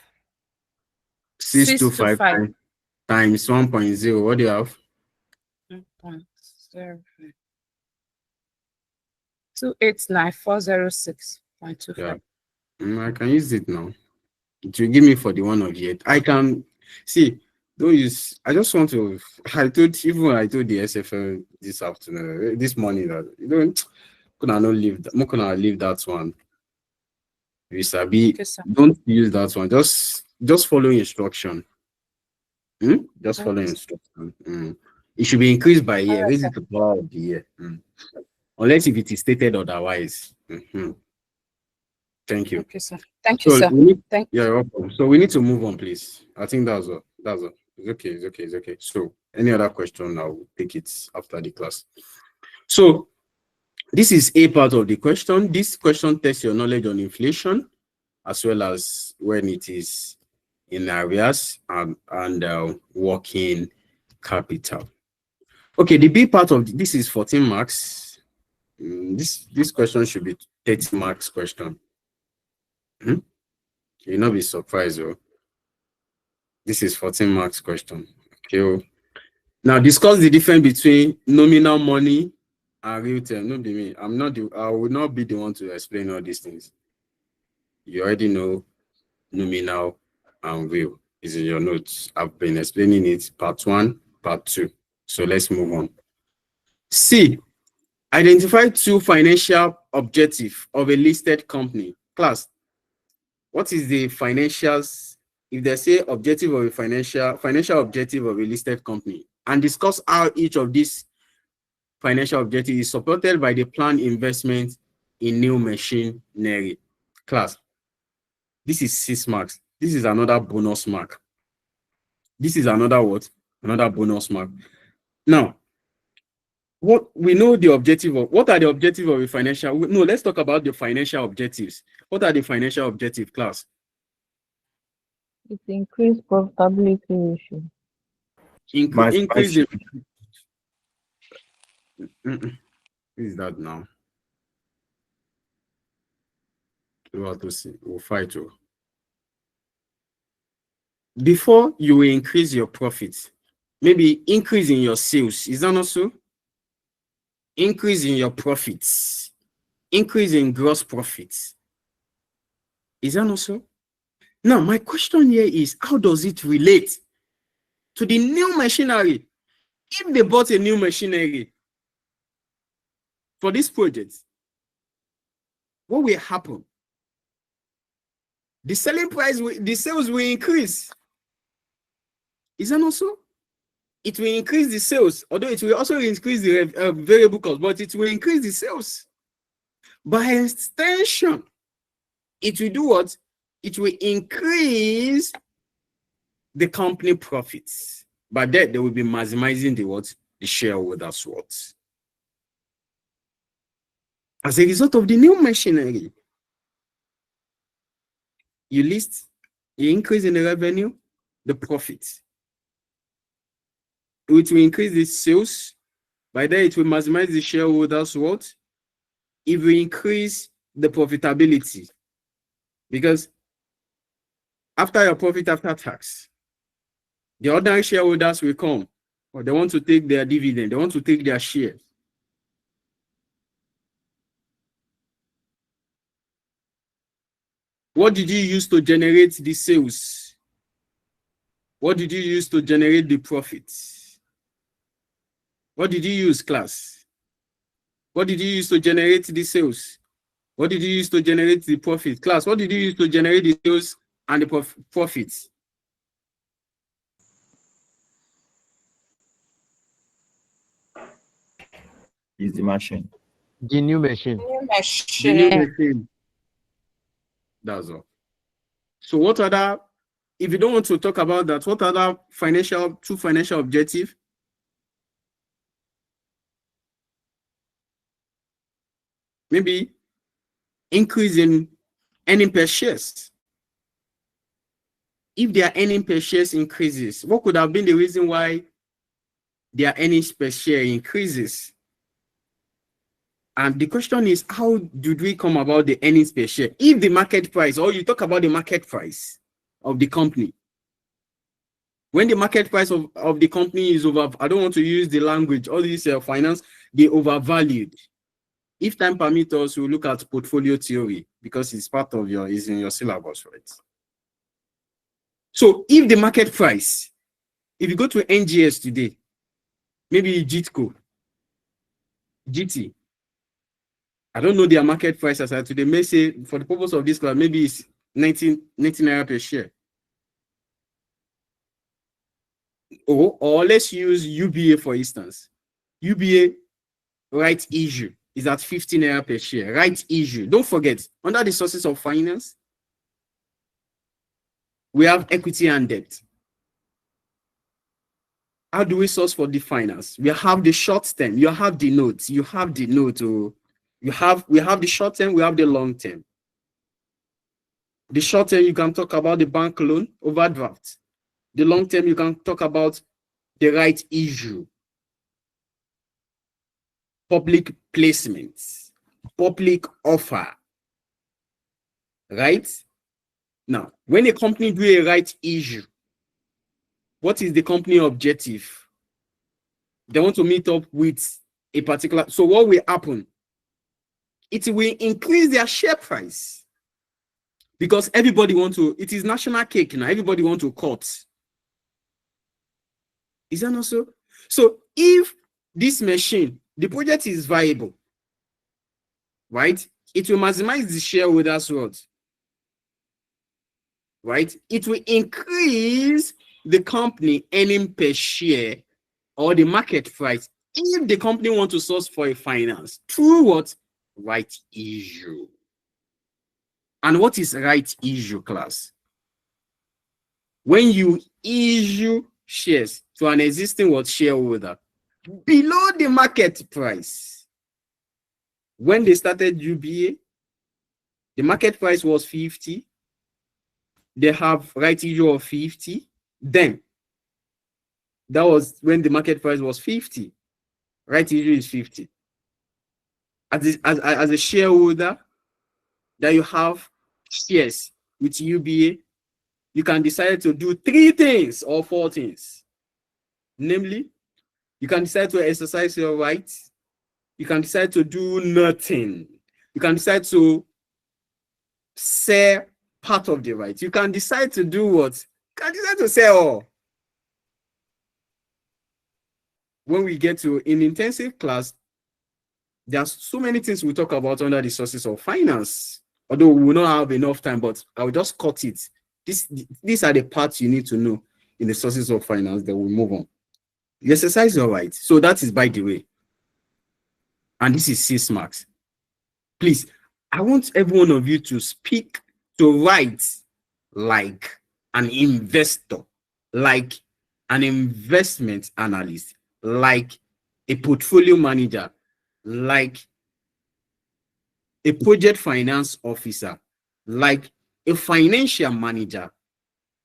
625 times 1.0. What do you have? 2.0. 289,406.25. Yeah. I can use it now. It will give me for the one of yet. I can see. Don't use. I just want to. I told the SFL this afternoon, this morning that you don't. Could I not leave that? More can I leave that one? You sabi. Okay, sir. Don't use that one. Just follow instruction. Just follow Okay, sir. instruction. It should be increased by a All year. right, Raise sir. it to the power of the year. Unless if it is stated otherwise. Thank you. Okay, sir. Thank you, So sir. we need, Thank yeah, you're welcome. So we need to move on, please. I think that's all. That's all. It's okay. It's okay. It's okay. So any other question, I'll take it after the class. So this is a part of the question. This question tests your knowledge on inflation, as well as when it is in arrears and working capital. Okay, the B part of this is 14 marks. This question should be 30 marks question. You'll not be surprised, though. This is 14 marks question. Okay. Now discuss the difference between nominal money and real term. No be me. I will not be the one to explain all these things. You already know nominal and real. Is in your notes. I've been explaining it part 1, part 2. So let's move on. C. Identify 2 financial objectives of a listed company. Class, what is the financials? If they say objective of a financial objective of a listed company, and discuss how each of these financial objectives is supported by the planned investment in new machinery. Class, this is 6 marks. This is another bonus mark. This is another what? Another bonus mark. Now, what we know the objective of, what are the objectives of a financial? No, let's talk about the financial objectives. What are the financial objectives, class? It increase profitability ratio. Increase the. Who is that now? We'll fight you. Before you will increase your profits, maybe increase in your sales. Is that not so? Increase in your profits, increase in gross profits. Is that not so? Now, my question here is, how does it relate to the new machinery? If they bought a new machinery for this project, what will happen? The selling price, the sales will increase. Is that not so? It will increase the sales, although it will also increase the variable cost, but it will increase the sales. By extension, it will do what? It will increase the company profits. By that, they will be maximizing the what? The shareholders' what? As a result of the new machinery, you increase in the revenue, the profits. It will increase the sales. By that, it will maximize the shareholders' what? It will increase the profitability. Because after your profit after tax, the ordinary shareholders will come, or they want to take their dividend, they want to take their shares. What did you use to generate the sales? What did you use to generate the profits? What did you use, class? What did you use to generate the sales? What did you use to generate the profit? Class, what did you use to generate the sales and the profits? Is the machine. The new machine. The new machine. That's all. So what other, if you don't want to talk about that, what other two financial objectives? Maybe increase in earning per shares. If their earning per shares increases, what could have been the reason why their earnings per share increases? And the question is, how did we come about the earnings per share? If the market price, or you talk about the market price of the company, when the market price of the company is over, I don't want to use the language, all these finance, they overvalued. If time permits us, we'll look at portfolio theory because it's part of is in your syllabus, right? So if the market price, if you go to NGS today, maybe GTCO, GT, I don't know their market price as I today, may say for the purpose of this class, maybe it's 19 naira per share. Or let's use UBA for instance. UBA right issue is at 15 naira per share. Right issue. Don't forget, under the sources of finance, we have equity and debt. How do we source for the finance? We have the short term. You have the notes. You have the note. We have the short term. We have the long term. The short term, you can talk about the bank loan, overdraft. The long term, you can talk about the right issue, public placements, public offer. Right? Now, when a company do a right issue, what is the company objective? They want to meet up with a particular. So what will happen? It will increase their share price because everybody want to. It is national cake now. Everybody want to cut. Is that not so? So if this machine, the project is viable, right? It will maximize the shareholders' worth, right? It will increase the company earning per share or the market price if the company want to source for a finance through what? Right issue. And what is right issue, class? When you issue shares to an existing what shareholder below the market price. When they started UBA, the market price was 50. They have right issue of 50. Then that was when the market price was 50. Right issue is 50. As a shareholder that you have shares with UBA, you can decide to do 3 things or 4 things. Namely, you can decide to exercise your rights. You can decide to do nothing. You can decide to sell part of the right. You can decide to do what? You can decide to sell all. When we get to an intensive class, there's so many things we talk about under the sources of finance. Although we will not have enough time, but I will just cut it. These are the parts you need to know in the sources of finance. That we move on. You exercise your right. So that is by the way. And this is 6 marks. Please, I want every one of you to speak, to write like an investor, like an investment analyst, like a portfolio manager, like a project finance officer, like a financial manager,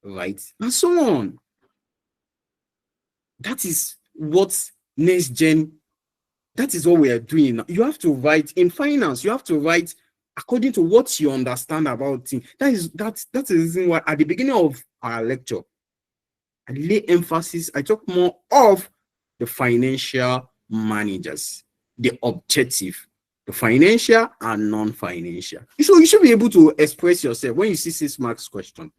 right? And so on. That is what next gen, that is what we are doing now. You have to write in finance, you have to write according to what you understand about things. That's the reason why at the beginning of our lecture, I lay emphasis, I talk more of the financial managers, the objective, the financial and non-financial. So you should be able to express yourself when you see 6 marks question.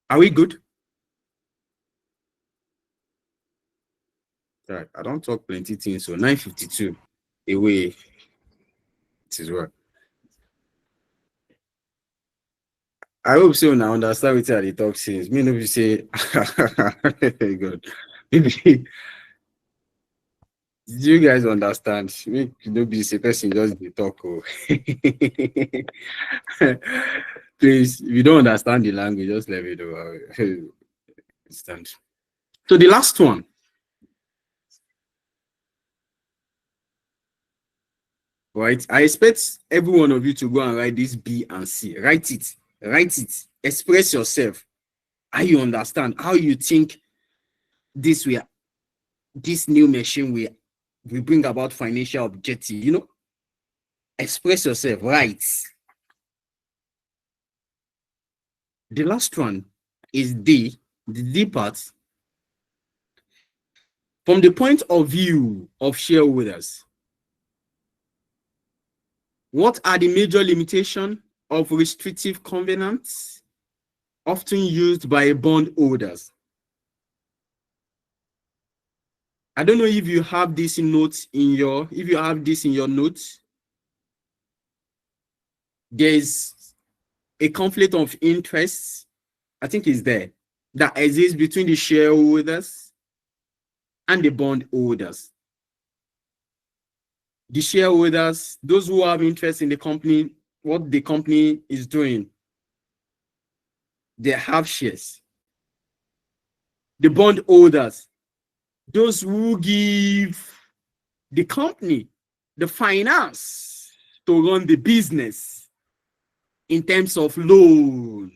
Are we good? Right. I don't talk plenty things, so 9:52 away. It is what. I hope so now understand what the talk since. Me no be say good. Maybe did you guys understand? Me no be say person just the talk. Oh. Please, if you don't understand the language, just let me know. Understand. So the last one. Right, I expect every one of you to go and write this B and C. Write it, express yourself, how you understand, how you think this new machine will bring about financial objective, you know. Express yourself, right? The last one is D, the D part. From the point of view of shareholders, what are the major limitations of restrictive covenants often used by bondholders. I don't know if you have this in notes in your, if you have this in your notes. There's a conflict of interests, I think is there, that exists between the shareholders and the bondholders. The shareholders, those who have interest in the company, what the company is doing, they have shares. The bondholders, those who give the company the finance to run the business in terms of loan.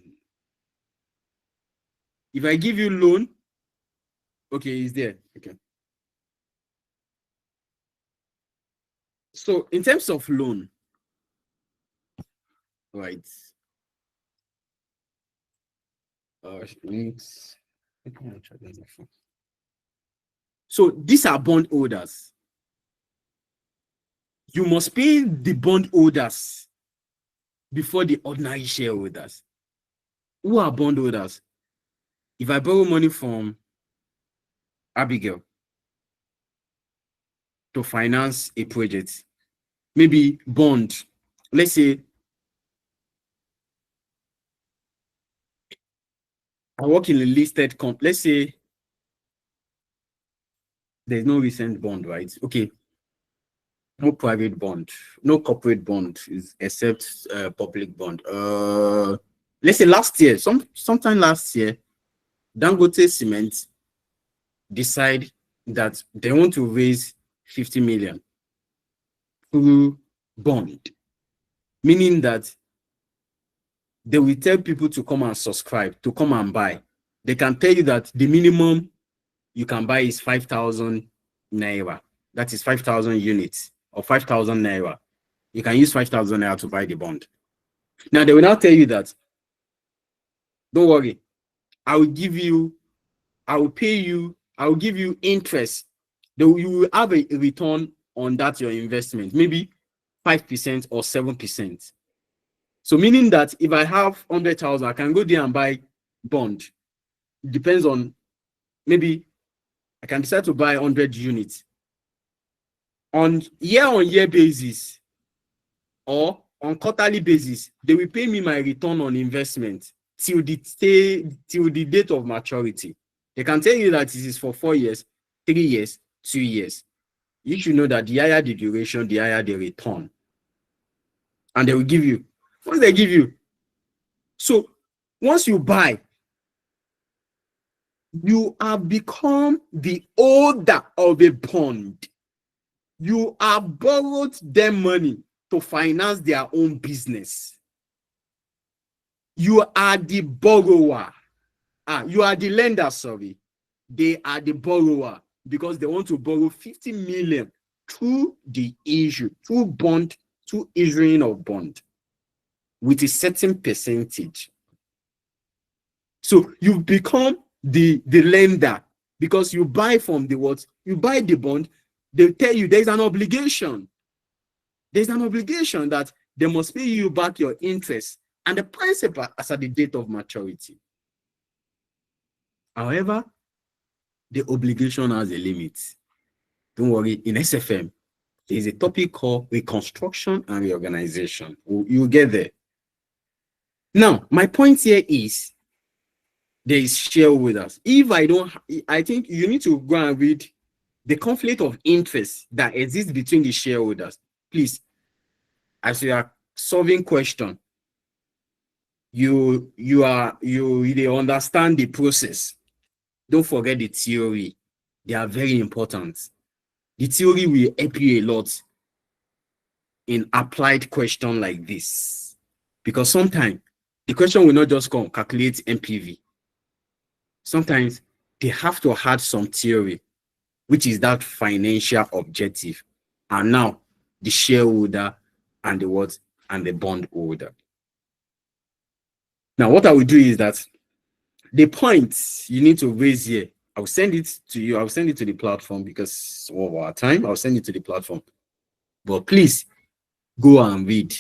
If I give you loan, okay, it's there. Okay. So in terms of loan, right? So these are bondholders. You must pay the bondholders before the ordinary shareholders. Who are bondholders? If I borrow money from Abigail to finance a project, maybe bond, let's say I work in a listed company, let's say there's no recent bond, right? Okay, no private bond, no corporate bond is except public bond. Let's say last year, sometime last year, Dangote Cement decide that they want to raise 50 million through bond, meaning that they will tell people to come and subscribe, to come and buy. They can tell you that the minimum you can buy is 5,000 naira. That is 5,000 units or 5,000 naira. You can use 5,000 naira to buy the bond. Now, they will now tell you that, don't worry, I will give you, I will pay you, I will give you interest. You will have a return on that, your investment, maybe 5% or 7%. So meaning that if I have 100,000, I can go there and buy bond. It depends on, maybe I can decide to buy 100 units. On year basis or on quarterly basis, they will pay me my return on investment till the date of maturity. They can tell you that this is for 4 years, 3 years, 2 years. You should know that the higher the duration, the higher the return. And they will give you. Once they give you, so once you buy, you have become the holder of a bond. You have borrowed them money to finance their own business. You are the borrower. You are the lender, sorry. They are the borrower because they want to borrow 50 million through the issue, through bond, through issuing of bond with a certain percentage. So you become the lender because you buy from the what? You buy the bond, they tell you there's an obligation. There's an obligation that they must pay you back your interest and the principal as at the date of maturity. However, the obligation has a limit. Don't worry, in SFM, there is a topic called reconstruction and reorganization. You'll get there. Now, my point here is there is shareholders. If I don't, I think you need to go and read the conflict of interest that exists between the shareholders. Please, as you are solving question, you understand the process. Don't forget the theory. They are very important. The theory will help you a lot in applied question like this. Because sometimes the question will not just come calculate NPV. Sometimes they have to add some theory, which is that financial objective. And now the shareholder and the what? And the bondholder. Now, what I will do is that the points you need to raise here, I'll send it to you. I'll send it to the platform because of our time. I'll send it to the platform. But please go and read.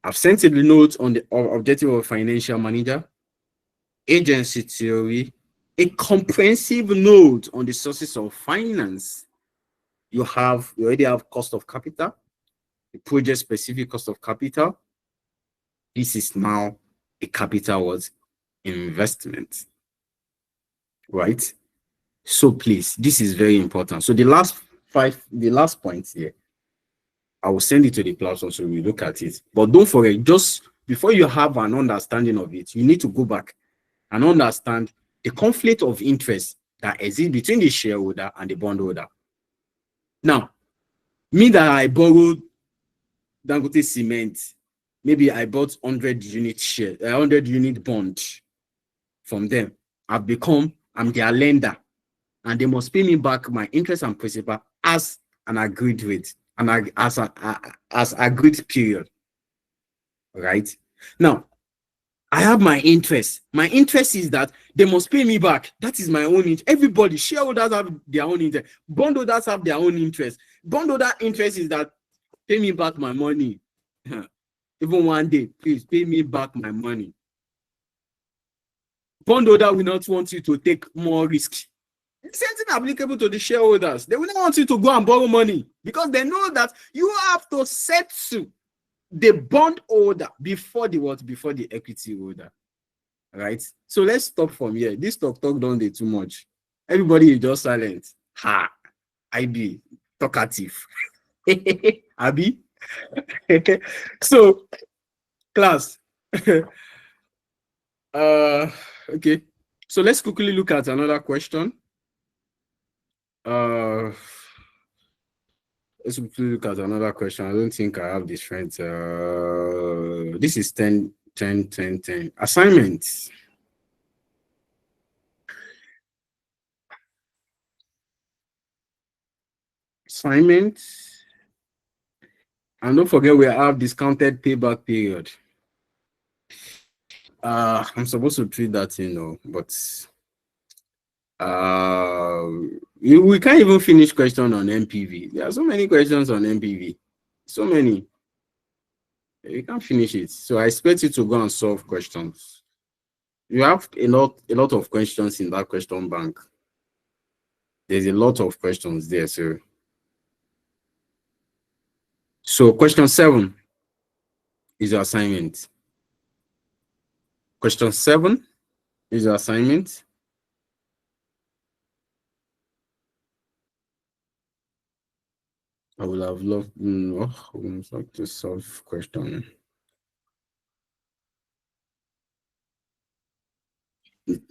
I've sent a note on the objective of a financial manager, agency theory, a comprehensive note on the sources of finance. You already have cost of capital, the project specific cost of capital. This is now a capital investment, right? So please, this is very important. So the last points here, I will send it to the platform so we look at it. But don't forget, just before you have an understanding of it, you need to go back and understand the conflict of interest that exists between the shareholder and the bondholder. Now, me that I borrowed Dangote Cement, maybe I bought 100 unit share, 100 unit bond from them. I'm their lender, and they must pay me back my interest and principal as an agreed rate, and as agreed period. Right now, I have my interest. My interest is that they must pay me back. That is my own interest. Everybody, shareholders have their own interest. Bondholders have their own interest. Bondholder interest is that pay me back my money. Even one day, please pay me back my money. Bondholder will not want you to take more risk. The same thing applicable to the shareholders. They will not want you to go and borrow money because they know that you have to settle the bondholder before the what? Before the equity holder. Right? So let's stop from here. This talk don't do too much. Everybody is just silent. Ha! I be talkative. Abi? So, class. Okay. So let's quickly look at another question. Let's look at another question. I don't think I have this friend. This is 10. Assignments. Assignments. And don't forget we have discounted payback period. I'm supposed to treat that, but we can't even finish question on MPV. There are so many questions on MPV. So many. You can't finish it. So I expect you to go and solve questions. You have a lot of questions in that question bank. There's a lot of questions there, so question 7 is your assignment. Question 7 is your assignment. I would have loved to solve question.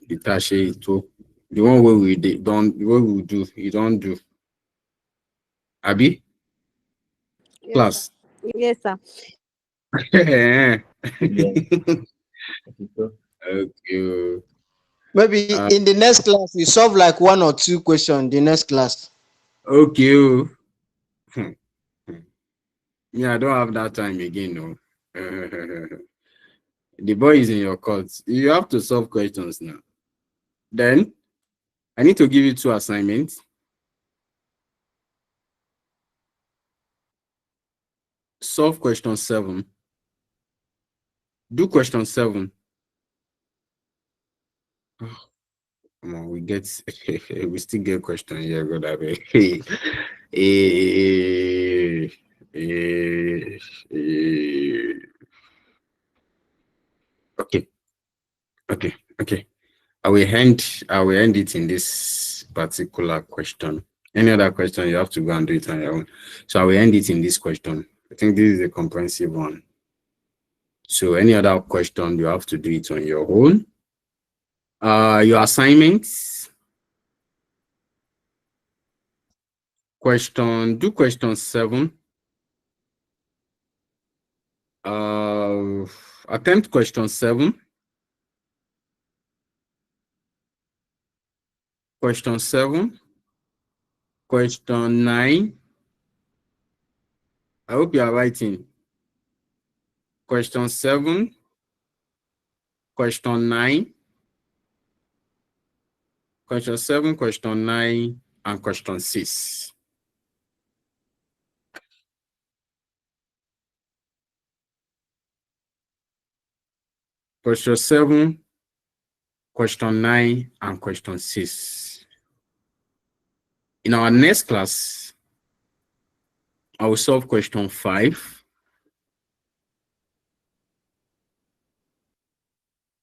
Itashi, the one where we do, you don't do. Abi? Yes, Class. Yes, sir. Okay. Maybe in the next class, we solve like 1 or 2 questions. The next class. Okay. Yeah, I don't have that time again, no. The boy is in your court. You have to solve questions now. Then, I need to give you 2 assignments. Solve question 7. Do question 7. Oh, come on, we still get question here, God. Okay. I will end it in this particular question. Any other question, you have to go and do it on your own. So I will end it in this question. I think this is a comprehensive one. So any other question, you have to do it on your own. Your assignments. Do question 7. Attempt question 7. Question 7. Question 9. I hope you are writing. Question 7. Question 9. Question 7, question 9, and question 6. question 7, question 9, and question 6. In our next class, I will solve question 5,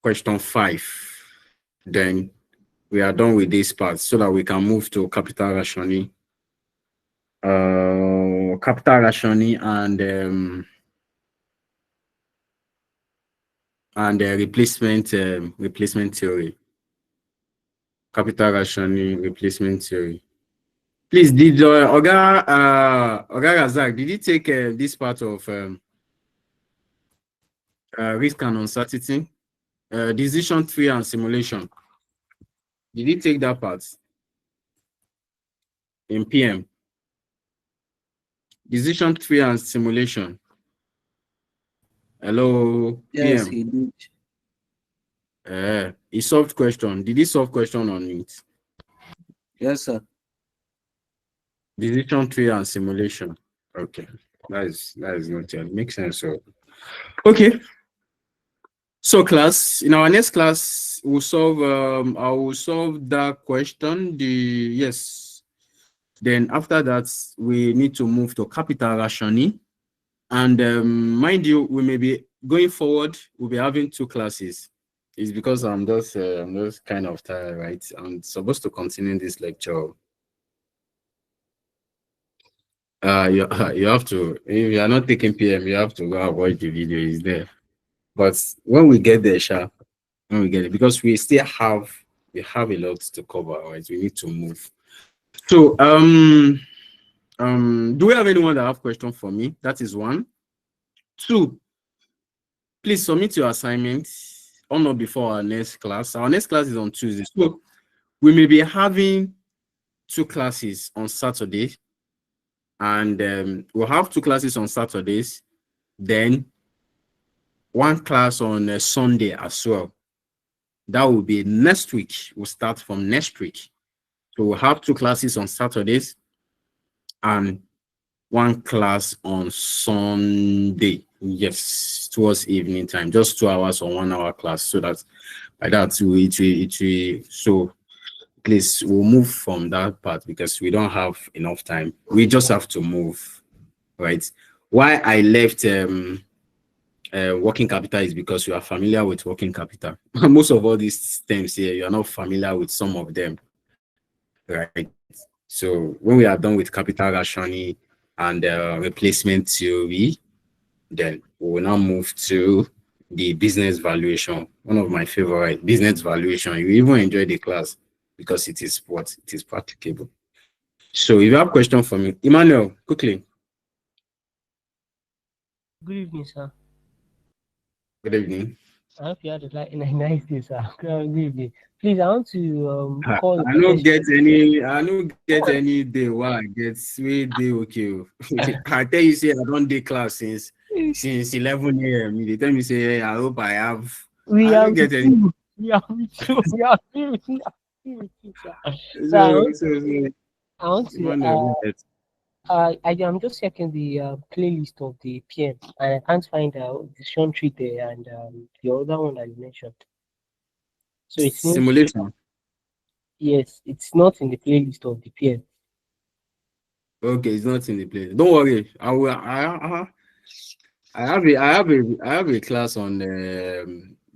question 5. Then we are done with this part so that we can move to capital rationing. Capital rationing and replacement theory. Capital rationing, replacement theory. Please, did Oga Razak, did you take this part of risk and uncertainty, decision tree and simulation? Did you take that part in PM? Decision tree and simulation. Hello, Yes, PM. he did. He solved question. Did he solve question on it? Yes, sir. Decision tree and simulation. Okay, that is noted. Makes sense. So, okay. So, class, in our next class, we'll solve. I will solve that question. Yes. Then after that, we need to move to capital rationing, and mind you, we may be going forward. We'll be having 2 classes. It's because I'm just kind of tired, right? I'm supposed to continue this lecture. You have to, if you are not taking PM, you have to go and watch the video. Is there. But when we get there, when we get it, because we still have a lot to cover, right? We need to move. So do we have anyone that have question for me? That is 1. 2, please submit your assignments on or before our next class. Our next class is on Tuesday. So we may be having 2 classes on Saturday, and we'll have 2 classes on Saturdays, then 1 class on Sunday as well. That will be next week. We'll start from next week. So we'll have 2 classes on Saturdays and 1 class on Sunday. Yes, towards evening time, just 2 hours or 1 hour class. So that by that so please, we'll move from that part because we don't have enough time. We just have to move, right? Why I left working capital is because you are familiar with working capital. Most of all these terms here, you are not familiar with some of them, right? So when we are done with capital rationing and replacement theory, then we will now move to the business valuation. One of my favorite, business valuation. You even enjoy the class because it is practicable. So if you have a question for me, Emmanuel, quickly. Good evening, sir. Good evening. I hope you had a nice day, sir. Good evening. Please, I want to call. I don't get any day why I get sweet day okay. I tell you, say I don't do class since 11 a.m. They tell me say hey, I hope I have. We I are don't get any. with you. We are with you, sir. I want to. I'm just checking the playlist of the PM, and I can't find the decision tree there and the other one that you mentioned. So it's simulation. Yes, it's not in the playlist of the PM. Okay, it's not in the playlist. Don't worry. I have a class on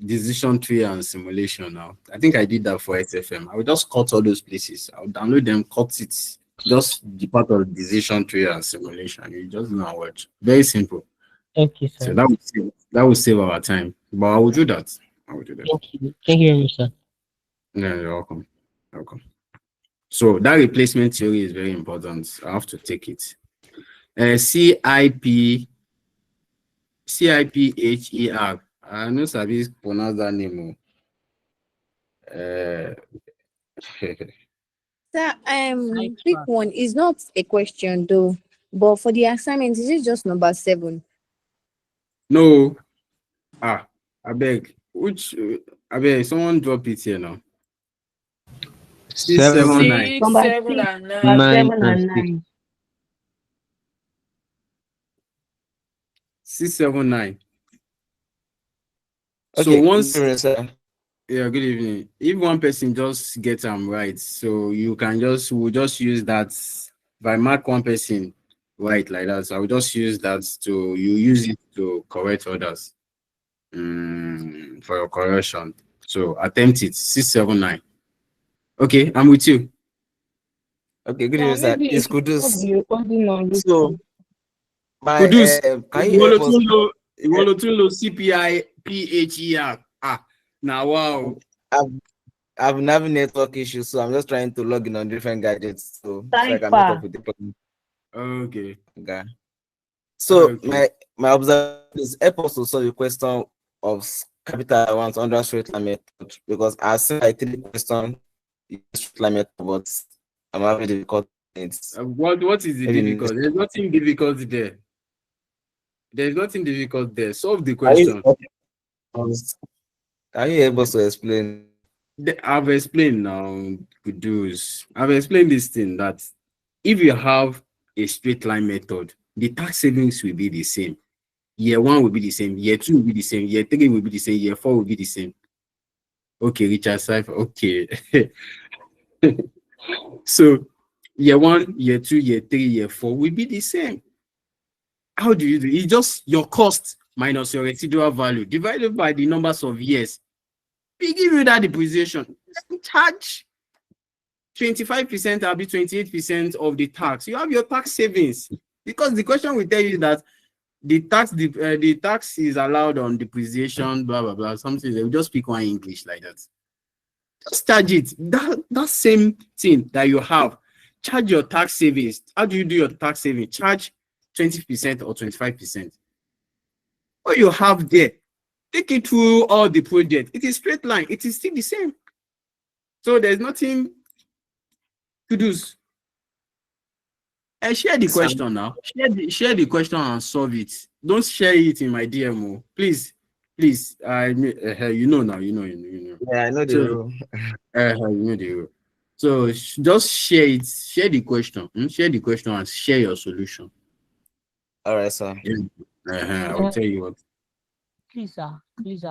decision tree and simulation now. I think I did that for SFM. I will just cut all those places. I'll download them, cut it. Just the part of decision tree and simulation. You just know what. Very simple. Okay, sir. So that will save our time. But I will do that. Thank you. Thank you very much, sir. No, you're welcome. Welcome. So that replacement theory is very important. I have to take it. CIPHER. I know Sabi pronounce that name. Sir, quick one is not a question though, but for the assignment, is it just number 7? No. I beg. I beg. Someone drop it here now. 6, 7, 9. 6, 7, and 9. 7 and 9. 6, 7, 9. So Okay, once, good evening, sir. yeah, good evening. If one person just gets them right, so you can we'll just use that. If I mark one person right like that, so I will just use that you use it to correct others for your correction. So attempt it, 679. Okay, I'm with you. Okay, good Yeah, evening, sir. maybe It's it should not Kudus. be holding on this So, one. my Kudus, can you help us? Iwolotunlo CPI PHER. Now wow. I've been having network issues, so I'm just trying to log in on different gadgets so I can meet up with the problem. Okay. Okay. So Okay. my observation is help us to solve the question of capital allowance under straight line method, because I've seen like 3 questions straight line method, but I'm having difficult things. What is the difficult? There's nothing difficult there. There's nothing difficult there. Solve the question. Are you able to explain? I've explained now, Kudus. I've explained this thing that if you have a straight line method, the tax savings will be the same. Year 1 will be the same, year 2 will be the same, year 3 will be the same, year 4 will be the same. Okay, Richard Cypher, okay. So year 1, year 2, year 3, year 4 will be the same. How do you do it? It's just your cost minus your residual value divided by the numbers of years. We give you that depreciation. Charge 25%, I'll be 28% of the tax. You have your tax savings, because the question will tell you that the tax is allowed on depreciation, blah blah blah. Something they will just speak one English like that. Just charge it. That same thing that you have. Charge your tax savings. How do you do your tax savings? Charge 20% or 25%. What you have there, take it through all the project. It is straight line. It is still the same. So there's nothing to do. Share the question now. Share the question and solve it. Don't share it in my DMO. Please. You know now. You know. Yeah, I know the rule. You know the rule. So just share it. Share the question. Share the question and share your solution. All right, sir. I will tell you what. Please, sir. The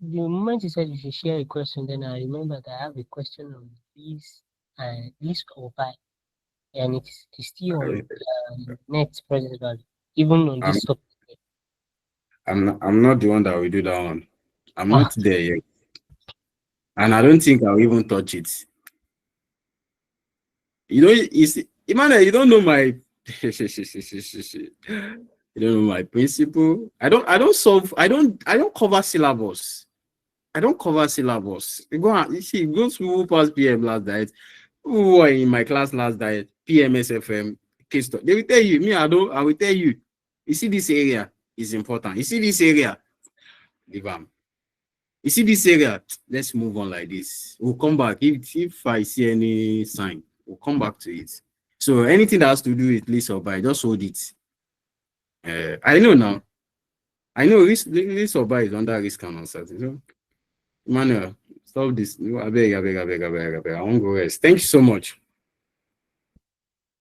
moment you said you should share a question, then I remember that I have a question on lease and lease or buy, and it's still on net present value, even on this topic. I'm not the one that will do that one. I'm not there yet. And I don't think I'll even touch it. Emmanuel, you don't know my you don't know my principle. I don't cover syllabus. I don't cover syllabus. You see, those who passed PM last night, who were in my class last night, PMSFM, case study, they will tell you, I will tell you, you see, this area is important. You see this area, leave am. You see this area, let's move on like this. We'll come back. If I see any sign, we'll come back to it. So anything that has to do with lease or buy, just hold it. I know now. I know lease or buy is under risk and uncertainty. So, Emmanuel, stop this. I beg. I won't go rest. Thank you so much.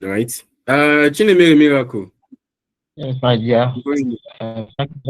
All right. Chinemere Miracle. Yes, my dear. Thank you very